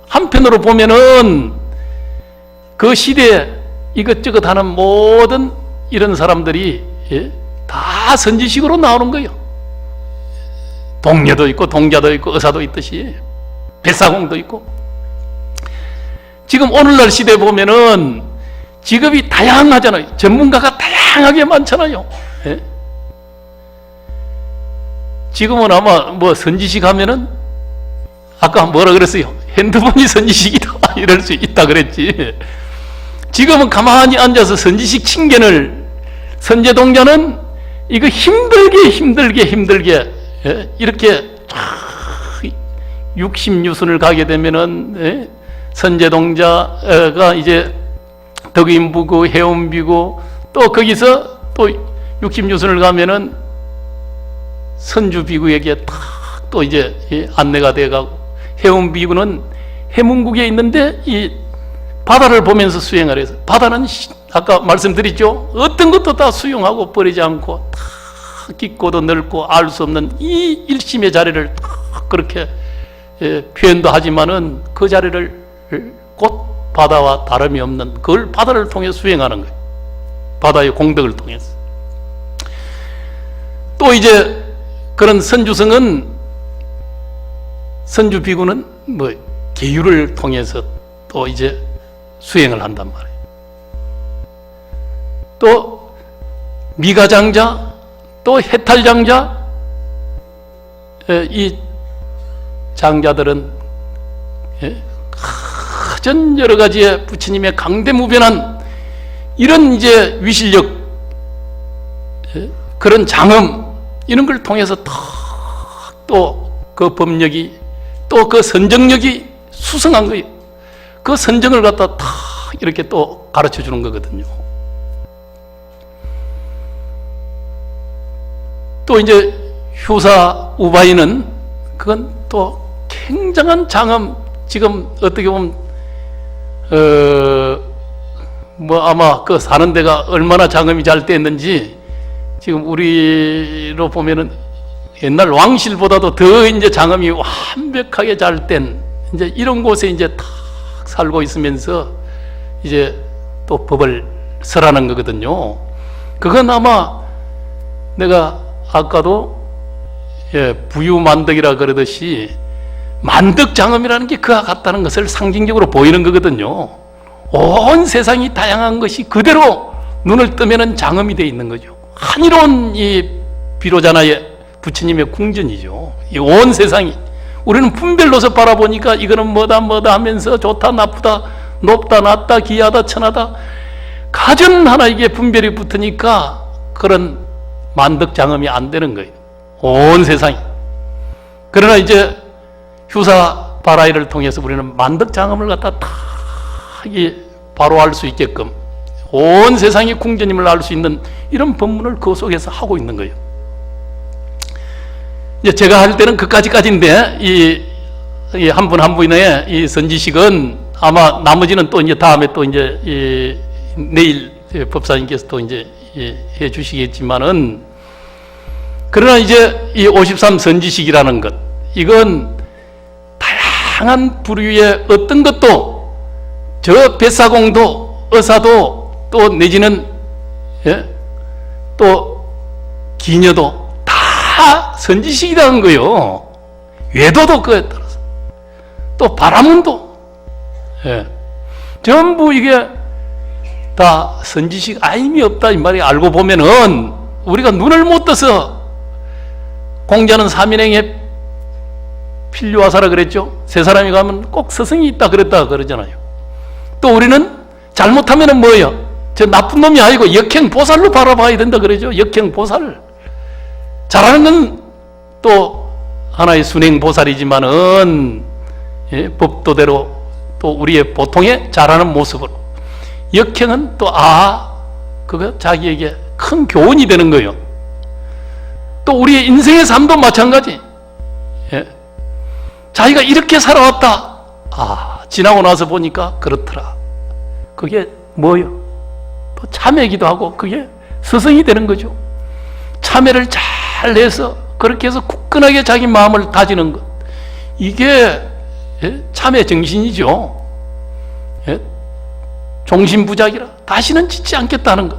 한편으로 보면은 그 시대에 이것저것 하는 모든 이런 사람들이 다 선지식으로 나오는 거예요. 동녀도 있고 동자도 있고 의사도 있듯이 뱃사공도 있고. 지금 오늘날 시대에 보면은 직업이 다양하잖아요. 전문가가 다양하게 많잖아요. 지금은 아마 뭐 선지식 하면은 아까 뭐라 그랬어요? 핸드폰이 선지식이다 이럴 수 있다 그랬지. 지금은 가만히 앉아서 선지식 칭견을, 선제동자는 이거 힘들게 이렇게 60유순을 가게 되면은 선제동자가 이제 덕인부고 해운비고 또 거기서 또 60유순을 가면은 선주비구에게 탁 또 이제 안내가 돼가고, 해운비구는 해문국에 있는데 이 바다를 보면서 수행을 해서, 바다는 아까 말씀드렸죠. 어떤 것도 다 수용하고 버리지 않고 다 깊고도 넓고 알 수 없는 이 일심의 자리를 다 그렇게 표현도 하지만은 그 자리를 곧 바다와 다름이 없는 그걸 바다를 통해 수행하는 거예요. 바다의 공덕을 통해서. 또 이제 그런 선주성은, 선주비구는 뭐 계율을 통해서 또 이제 수행을 한단 말이에요. 또 미가장자, 또 해탈장자, 이 장자들은 전 여러 가지의 부처님의 강대무변한 이런 이제 위실력, 그런 장엄, 이런 걸 통해서 또 그 법력이 또 그 선정력이 수성한 거예요. 그 선정을 갖다 다 이렇게 또 가르쳐 주는 거거든요. 또 이제 휴사 우바이는 그건 또 굉장한 장엄, 지금 어떻게 보면 뭐 아마 그 사는 데가 얼마나 장엄이 잘 됐는지 지금 우리로 보면은 옛날 왕실보다도 더 이제 장엄이 완벽하게 잘 된 이제 이런 곳에 이제 탁 살고 있으면서 이제 또 법을 설하는 거거든요. 그건 아마 내가 아까도 부유만덕이라 그러듯이 만덕장엄이라는 게 그와 같다는 것을 상징적으로 보이는 거거든요. 온 세상이 다양한 것이 그대로 눈을 뜨면은 장엄이 되어 있는 거죠. 한이로운 이 비로자나의 부처님의 궁전이죠. 이 온 세상이 우리는 분별로서 바라보니까 이거는 뭐다 하면서 좋다 나쁘다 높다 낮다 기하다 천하다 가전 하나 이게 분별이 붙으니까 그런 만덕장엄이 안 되는 거예요. 온 세상이. 그러나 이제 휴사 바라이를 통해서 우리는 만덕장엄을 갖다 다 바로 알 수 있게끔 온 세상이 궁전임을 알 수 있는 이런 법문을 그 속에서 하고 있는 거예요. 이제 제가 할 때는 그까지인데 이 한 분 한 분의 이 선지식은 아마 나머지는 또 이제 다음에 또 이제 내일 법사님께서 또 이제 해 주시겠지만은 그러나 이제 이 53 선지식이라는 것 이건 다양한 부류의 어떤 것도 저 뱃사공도 의사도 또 내지는 또 기녀도 다 선지식이라는 거예요. 외도도 그에 따라서 또 바라문도 전부 이게 다 선지식 아임이 없다 이 말이 알고 보면은 우리가 눈을 못 떠서 공자는 사민행에 필요하사라 그랬죠. 세 사람이 가면 꼭 스승이 있다 그랬다 그러잖아요. 또 우리는 잘못하면은 뭐예요? 저 나쁜 놈이 아니고 역행보살로 바라봐야 된다 그러죠. 역행보살. 잘하는 건 또 하나의 순행보살이지만은 법도대로 또 우리의 보통의 잘하는 모습으로 역행은 또 그거 자기에게 큰 교훈이 되는 거예요. 또 우리의 인생의 삶도 마찬가지. 자기가 이렇게 살아왔다. 지나고 나서 보니까 그렇더라. 그게 뭐요? 또 참회기도 하고 그게 스승이 되는 거죠. 참회를 잘 해서 그렇게 해서 굳건하게 자기 마음을 다지는 것. 이게 참회 정신이죠. 종신부작이라 다시는 짓지 않겠다는 것.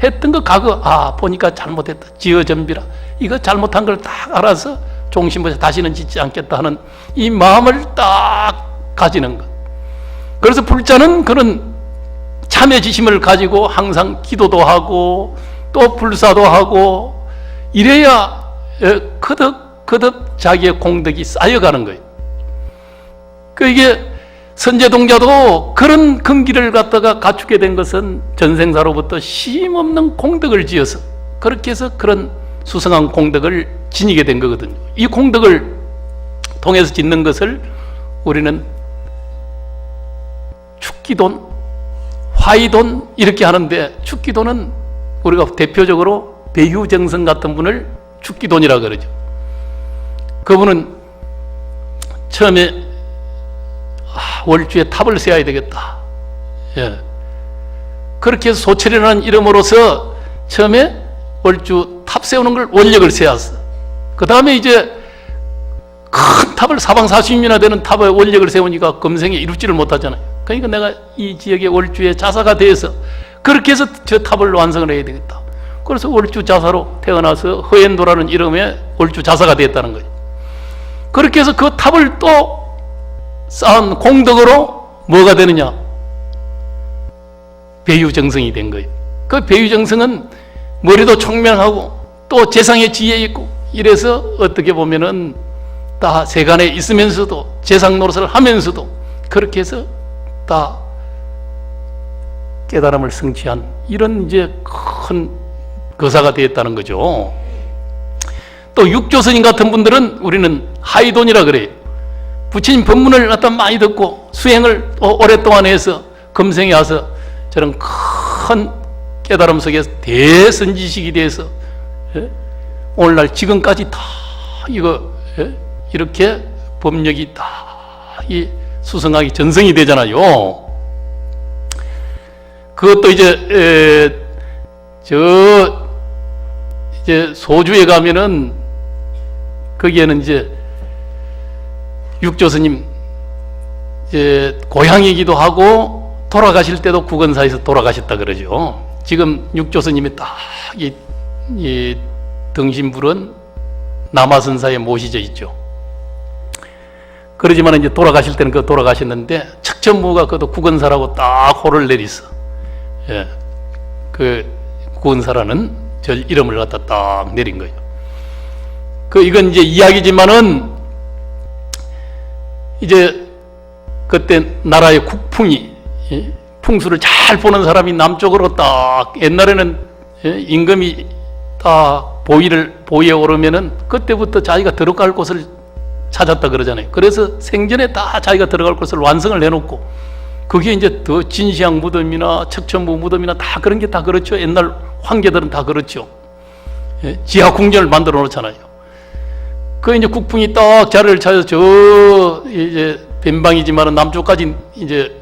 했던 거 과거 보니까 잘못했다. 지어전비라. 이거 잘못한 걸 딱 알아서 종신부작 다시는 짓지 않겠다 하는 이 마음을 딱 가지는 것. 그래서 불자는 그런 참회지심을 가지고 항상 기도도 하고 또 불사도 하고 이래야 거듭 자기의 공덕이 쌓여가는 거예요. 이게 선제동자도 그런 근기를 갖다가 갖추게 된 것은 전생사로부터 쉼없는 공덕을 지어서 그렇게 해서 그런 수성한 공덕을 지니게 된 거거든요. 이 공덕을 통해서 짓는 것을 우리는 축기돈, 화이돈 이렇게 하는데 축기돈은 우리가 대표적으로 배유정성 같은 분을 축기돈이라고 그러죠. 그분은 처음에 월주에 탑을 세워야 되겠다. 그렇게 해서 소철이라는 이름으로서 처음에 월주 탑 세우는 걸 원력을 세웠어. 그 다음에 이제 큰 탑을 사방 40이나 되는 탑에 원력을 세우니까 금생에 이루지를 못하잖아요. 그러니까 내가 이 지역의 월주의 자사가 돼서 그렇게 해서 저 탑을 완성을 해야 되겠다. 그래서 월주 자사로 태어나서 허엔도라는 이름의 월주 자사가 되었다는 거예요. 그렇게 해서 그 탑을 또 쌓은 공덕으로 뭐가 되느냐? 배유정성이 된 거예요. 그 배유정성은 머리도 총명하고 또 재상의 지혜 있고 이래서 어떻게 보면은 다 세간에 있으면서도 재상 노릇을 하면서도 그렇게 해서 다 깨달음을 성취한 이런 이제 큰 거사가 되었다는 거죠. 또 육조스님 같은 분들은 우리는 하이돈이라 그래요. 부처님 법문을 갖다 많이 듣고 수행을 오랫동안 해서 금생에 와서 저런 큰 깨달음 속에서 대선지식이 돼서 오늘날 지금까지 다 이거 이렇게 법력이 다 이 수성하기 전성이 되잖아요. 그것도 이제 이제 소주에 가면은 거기에는 이제 육조스님 이제 고향이기도 하고 돌아가실 때도 국원사에서 돌아가셨다 그러죠. 지금 육조스님이 딱 이 등신불은 남아선사에 모시져 있죠. 그러지만 이제 돌아가실 때는 그 돌아가셨는데 척천무가 그것도 국원사라고 딱 호를 내리서 그 국원사라는 절 이름을 갖다 딱 내린 거예요. 이건 이제 이야기지만은 이제 그때 나라의 국풍이 풍수를 잘 보는 사람이 남쪽으로 딱 옛날에는 임금이 딱 보위에 오르면은 그때부터 자기가 들어갈 곳을 찾았다 그러잖아요. 그래서 생전에 다 자기가 들어갈 곳을 완성을 해놓고 그게 이제 더 진시황 무덤이나 척천무 무덤이나 다 그런 게 다 그렇죠. 옛날 황제들은 다 그렇죠. 지하 궁전을 만들어 놓잖아요. 이제 국풍이 딱 자리를 찾아서 저 이제 뱀방이지만은 남쪽까지 이제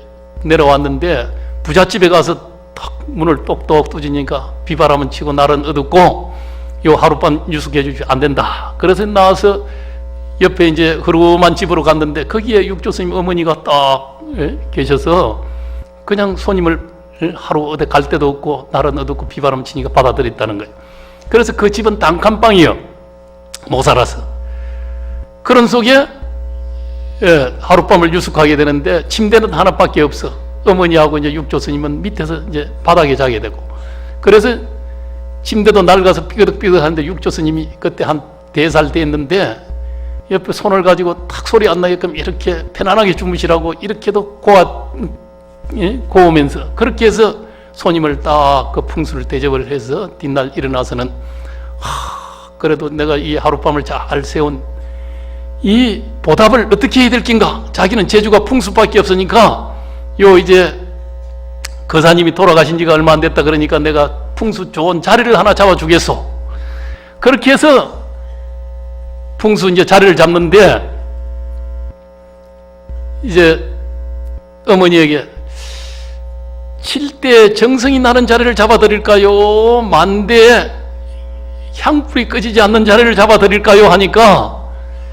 내려왔는데 부잣집에 가서 탁 문을 똑똑 두지니까 비바람은 치고 날은 어둡고 요 하룻밤 유숙해 주지 안 된다. 그래서 나와서 옆에 이제 흐름한 집으로 갔는데 거기에 육조스님 어머니가 딱 계셔서 그냥 손님을 하루 어디 갈 데도 없고 날은 어둡고 비바람 치니까 받아들였다는 거예요. 그래서 그 집은 단칸방이요. 못 살아서. 그런 속에 하룻밤을 유숙하게 되는데 침대는 하나밖에 없어. 어머니하고 이제 육조스님은 밑에서 이제 바닥에 자게 되고. 그래서 침대도 낡아서 삐그덕삐그덕하는데 육조스님이 그때 한 4살 됐는데 옆에 손을 가지고 탁 소리 안 나게끔 이렇게 편안하게 주무시라고 이렇게도 고우면서 그렇게 해서 손님을 딱 그 풍수를 대접을 해서 뒷날 일어나서는 그래도 내가 이 하룻밤을 잘 세운 이 보답을 어떻게 해야 될 낀가? 자기는 재주가 풍수밖에 없으니까 이제 거사님이 돌아가신 지가 얼마 안 됐다 그러니까 내가 풍수 좋은 자리를 하나 잡아주겠소. 그렇게 해서 풍수 이제 자리를 잡는데 이제 어머니에게 7대 정성이 나는 자리를 잡아드릴까요? 만대 향불이 꺼지지 않는 자리를 잡아드릴까요? 하니까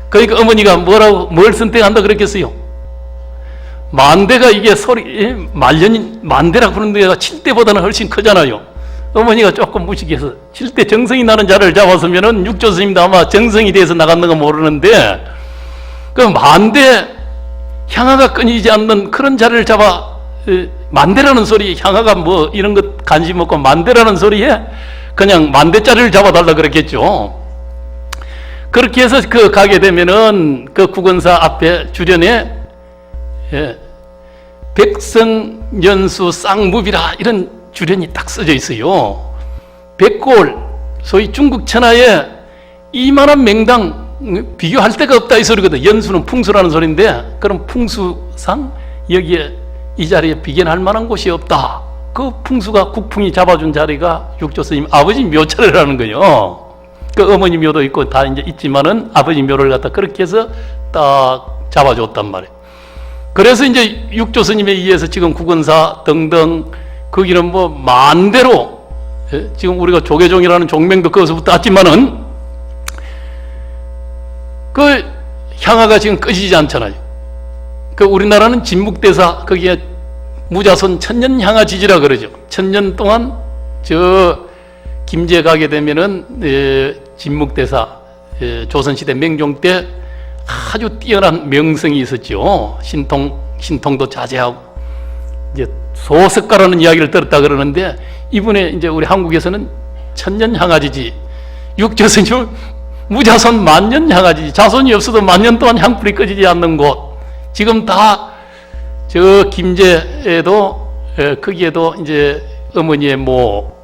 그러니까 어머니가 뭘 선택한다 그랬겠어요? 만대가 이게 소리 만대라고 그러는 데가 7대보다는 훨씬 크잖아요. 어머니가 조금 무식해서 7대 정성이 나는 자리를 잡았으면은 육조스님도 아마 정성이 돼서 나갔는가 모르는데 그 만대 향화가 끊이지 않는 그런 자리를 잡아 만대라는 소리 향화가 뭐 이런 것 관심 없고 만대라는 소리에 그냥 만대짜리를 잡아달라 그랬겠죠. 그렇게 해서 가게 되면은 그 국원사 앞에 주변에 백성연수 쌍무비라 이런 주련이 딱 써져 있어요. 백골, 소위 중국 천하에 이만한 명당 비교할 데가 없다 이 소리거든. 연수는 풍수라는 소리인데 그럼 풍수상 여기에 이 자리에 비견할 만한 곳이 없다. 그 풍수가 국풍이 잡아준 자리가 육조스님 아버지 묘차례라는 거예요. 그 어머니 묘도 있고 다 이제 있지만은 아버지 묘를 갖다 그렇게 해서 딱 잡아줬단 말이에요. 그래서 이제 육조스님에 의해서 지금 국원사 등등 거기는 뭐 만대로 지금 우리가 조계종이라는 종명도 거기서부터 왔지만은 그 향화가 지금 꺼지지 않잖아요. 그 우리나라는 진묵대사 거기에 무자손 천년향화지지라 그러죠. 천년 동안 저 김제 가게 되면은 진묵대사 조선시대 명종 때 아주 뛰어난 명성이 있었죠. 신통도 자제하고 이제 소석가라는 이야기를 들었다 그러는데 이분의 이제 우리 한국에서는 천년향화지지 육조스님 무자손 만년향화지지 자손이 없어도 만년 동안 향불이 꺼지지 않는 곳 지금 다 저 김제에도 거기에도 이제 어머니의 뭐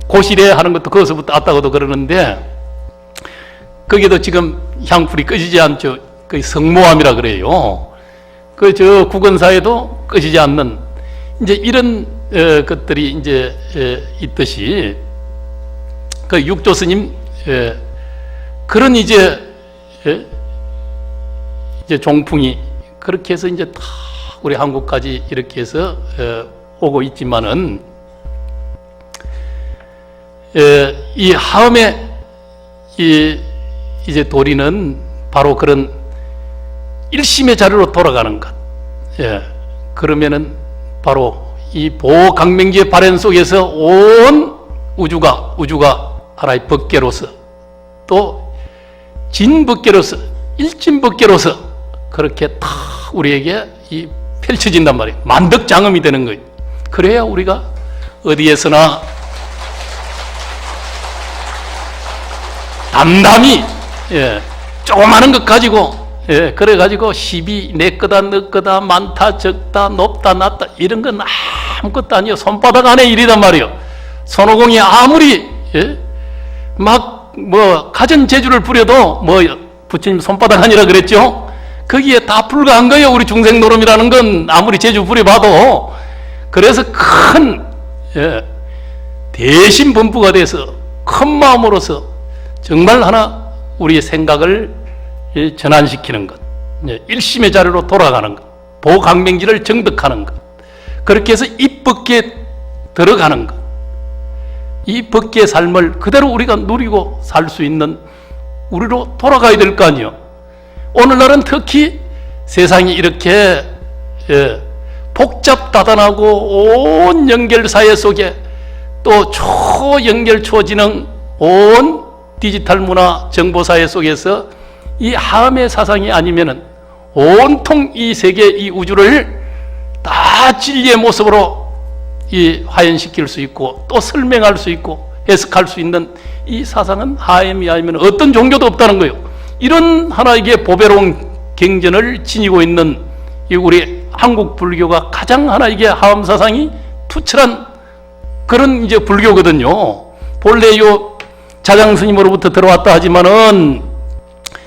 고실에 하는 것도 거기서부터 왔다고도 그러는데 거기도 지금 향불이 꺼지지 않죠. 그 성모함이라 그래요. 그 저 국원사에도 꺼지지 않는 이제 이런 것들이 이제 있듯이 그 육조 스님 그런 이제 종풍이 그렇게 해서 이제 다 우리 한국까지 이렇게 해서 오고 있지만은 이 하음의 이제 도리는 바로 그런 일심의 자리로 돌아가는 것. 그러면은 바로 이 보강명기의 발현 속에서 온 우주가 하나의 법계로서 또 진법계로서 일진법계로서 그렇게 다 우리에게 이 펼쳐진단 말이에요. 만덕장엄이 되는 거예요. 그래야 우리가 어디에서나 담담히 조그마한 것 가지고 그래가지고 시비 내 거다 너 거다 많다 적다 높다 낮다 이런 건 아무것도 아니에요. 손바닥 안에 일이단 말이에요. 손오공이 아무리 막 뭐 가전 재주를 부려도 뭐 부처님 손바닥 아니라 그랬죠. 거기에 다 불과한 거예요. 우리 중생 노름이라는 건 아무리 재주 부려봐도. 그래서 큰 대신 범부가 돼서 큰 마음으로서 정말 하나 우리의 생각을 전환시키는 것, 일심의 자리로 돌아가는 것, 보강명지를 정득하는 것, 그렇게 해서 이 법계에 들어가는 것, 이 법계의 삶을 그대로 우리가 누리고 살 수 있는 우리로 돌아가야 될 거 아니에요. 오늘날은 특히 세상이 이렇게 복잡다단하고 온 연결사회 속에 또 초연결 초지능 온 디지털 문화 정보사회 속에서 이 하음의 사상이 아니면은 온통 이 세계 이 우주를 다 진리의 모습으로 이 화연시킬 수 있고 또 설명할 수 있고 해석할 수 있는 이 사상은 하음이 아니면 어떤 종교도 없다는 거예요. 이런 하나의 보배로운 경전을 지니고 있는 이 우리 한국 불교가 가장 하나의 하음 사상이 투철한 그런 이제 불교거든요. 본래 요 자장 스님으로부터 들어왔다 하지만은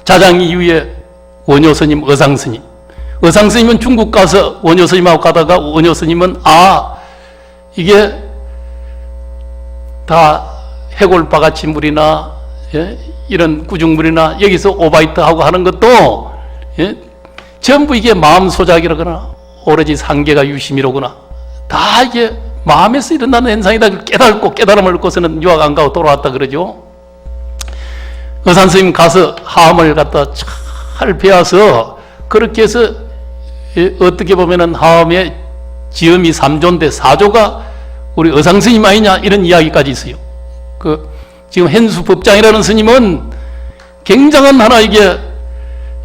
자장 이후에 원효 스님, 의상 스님. 의상 스님은 중국 가서 원효 스님하고 가다가 원효 스님은 이게 다 해골바가지물이나 이런 구중물이나 여기서 오바이트하고 하는 것도 전부 이게 마음 소작이라거나 오로지 상계가 유심이로구나 다 이게 마음에서 일어나는 현상이다 깨닫고 깨달음을 얻고서는 유학 안 가고 돌아왔다 그러죠. 의산 스님 가서 하음을 갖다 잘 배워서 그렇게 해서 어떻게 보면은 하음의 지음이 3조인데 4조가 우리 의상 스님 아니냐 이런 이야기까지 있어요. 지금 현수 법장이라는 스님은 굉장한 하나 이게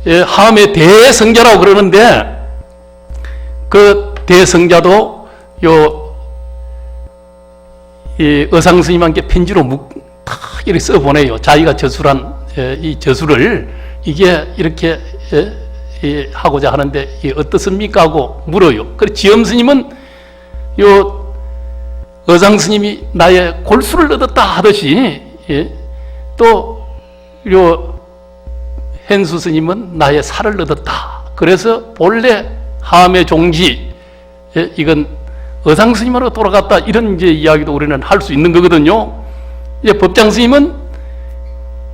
하음의 대성자라고 그러는데 그 대성자도 이 의상 스님한테 편지로 탁 이렇게 써 보내요. 자기가 저술한 이 저술을 이게 이렇게 하고자 하는데 어떻습니까 하고 물어요. 그래 지엄 스님은 의상 스님이 나의 골수를 얻었다 하듯이 또 현수 스님은 나의 살을 얻었다. 그래서 본래 하음의 종지 이건 의상 스님으로 돌아갔다 이런 이제 이야기도 우리는 할 수 있는 거거든요. 이제 법장 스님은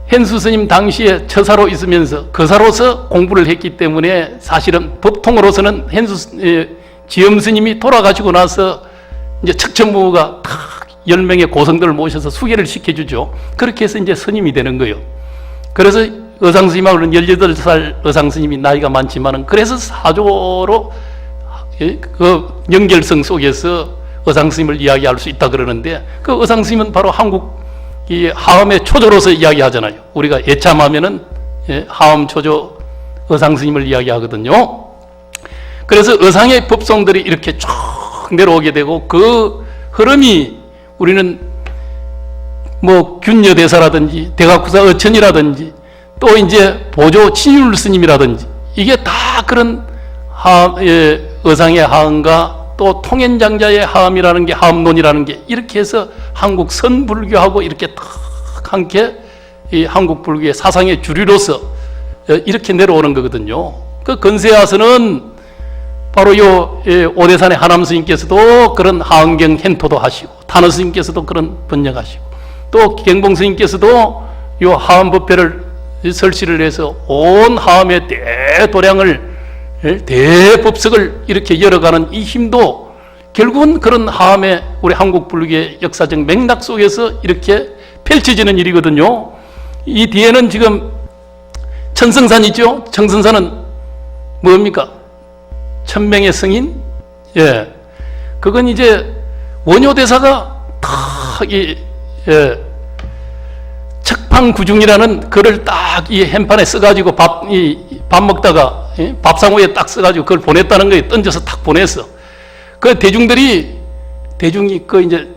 현수 스님 당시에 처사로 있으면서 거사로서 공부를 했기 때문에 사실은 법통으로서는 지엄 스님이 돌아가시고 나서 이제 척천부가 10명의 고성들을 모셔서 수계를 시켜주죠. 그렇게 해서 이제 스님이 되는 거예요. 그래서 의상 스님하고는 18살 의상 스님이 나이가 많지만은 그래서 사조로 그 연결성 속에서 의상 스님을 이야기할 수 있다 그러는데 그 의상 스님은 바로 한국 이 하음의 초조로서 이야기하잖아요. 우리가 예참하면은 하음 초조 의상 스님을 이야기하거든요. 그래서 의상의 법성들이 이렇게 쭉 내려오게 되고 그 흐름이 우리는 뭐 균여대사라든지 대각구사 어천이라든지 또 이제 보조 친율 스님이라든지 이게 다 그런 의상의 하음과 또 통현장자의 하음이라는 게 하음론이라는 게 이렇게 해서 한국 선불교하고 이렇게 딱 함께 이 한국 불교의 사상의 주류로서 이렇게 내려오는 거거든요. 그 건세아서는 바로 요 오대산의 하남 스님께서도 그런 하은경 헨토도 하시고, 탄원 스님께서도 그런 번역하시고, 또 경봉 스님께서도 요 하암법회를 설치를 해서 온 하암의 대도량을, 대법석을 이렇게 열어가는 이 힘도 결국은 그런 하암의 우리 한국 불교의 역사적 맥락 속에서 이렇게 펼쳐지는 일이거든요. 이 뒤에는 지금 천성산이죠. 천성산은 뭡니까? 1000명의 성인? 예. 그건 이제 원효대사가 척판구중이라는 글을 딱 이 핸판에 써가지고 밥 먹다가 밥상우에 딱 써가지고 그걸 보냈다는 거에 던져서 탁 보냈어. 그 대중이 이제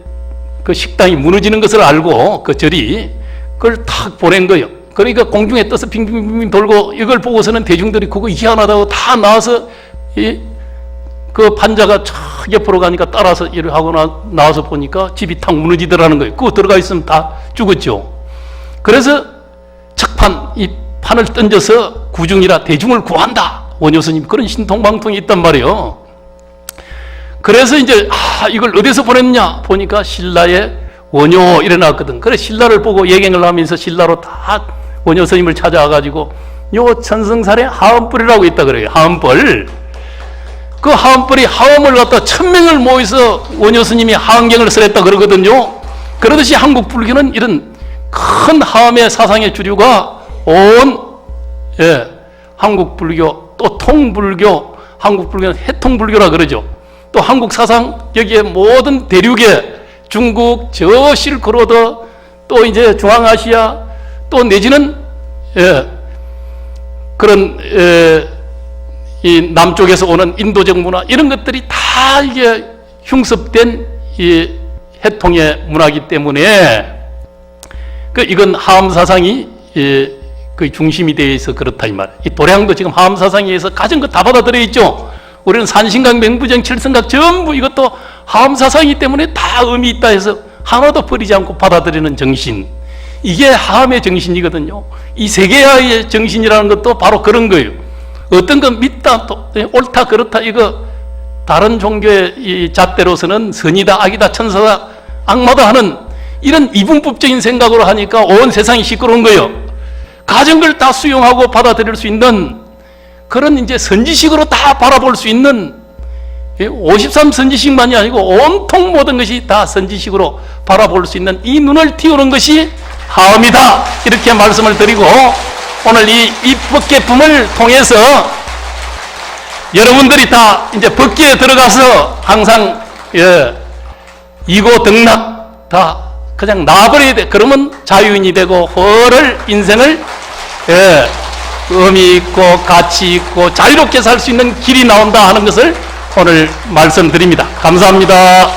그 식당이 무너지는 것을 알고 그 절이 그걸 탁 보낸 거예요. 그러니까 공중에 떠서 빙빙빙 돌고 이걸 보고서는 대중들이 그거 희한하다고 다 나와서 그 판자가 쫙 옆으로 가니까 따라서 일을 하고 나와서 보니까 집이 탁 무너지더라는 거예요. 그거 들어가 있으면 다 죽었죠. 그래서 척판, 이 판을 던져서 구중이라 대중을 구한다. 원효스님 그런 신통방통이 있단 말이에요. 그래서 이제 이걸 어디서 보냈냐 보니까 신라의 원효 이래 나왔거든. 그래 신라를 보고 예경을 하면서 신라로 다 원효 스님을 찾아와가지고 요 천성산에 하음불이라고 있다 그래요. 하음불. 그 하음불이 하음을 갖다 1000명을 모여서 원효 스님이 하음경을 쓰랬다 그러거든요. 그러듯이 한국 불교는 이런 큰 하음의 사상의 주류가 온 한국 불교 또 통불교, 한국 불교는 해통불교라 그러죠. 또 한국 사상 여기에 모든 대륙에 중국, 저 실크로드, 또 이제 중앙아시아, 또 내지는 그런 이 남쪽에서 오는 인도적 문화 이런 것들이 다 이게 흉습된 이 해통의 문화이기 때문에 이건 하암 사상이 그 중심이 되어 있어 그렇다 이 말. 이 도량도 지금 하암 사상에 의해서 가진 거 다 받아들여 있죠. 우리는 산신각, 맹부정, 칠성각 전부 이것도 하암 사상이기 때문에 다 의미 있다 해서 하나도 버리지 않고 받아들이는 정신. 이게 하암의 정신이거든요. 이 세계화의 정신이라는 것도 바로 그런 거예요. 어떤 건 믿다, 또 옳다, 그렇다 이거 다른 종교의 이 잣대로서는 선이다, 악이다, 천사다, 악마다 하는 이런 이분법적인 생각으로 하니까 온 세상이 시끄러운 거예요. 가진 걸 다 수용하고 받아들일 수 있는 그런 이제 선지식으로 다 바라볼 수 있는 53선지식만이 아니고 온통 모든 것이 다 선지식으로 바라볼 수 있는 이 눈을 띄우는 것이 하음이다. 이렇게 말씀을 드리고 오늘 이 법계품을 통해서 여러분들이 다 이제 법계에 들어가서 항상 이고 등락 다 그냥 놔버려야 돼. 그러면 자유인이 되고 허를 인생을 의미 있고 가치 있고 자유롭게 살 수 있는 길이 나온다 하는 것을 오늘 말씀드립니다. 감사합니다.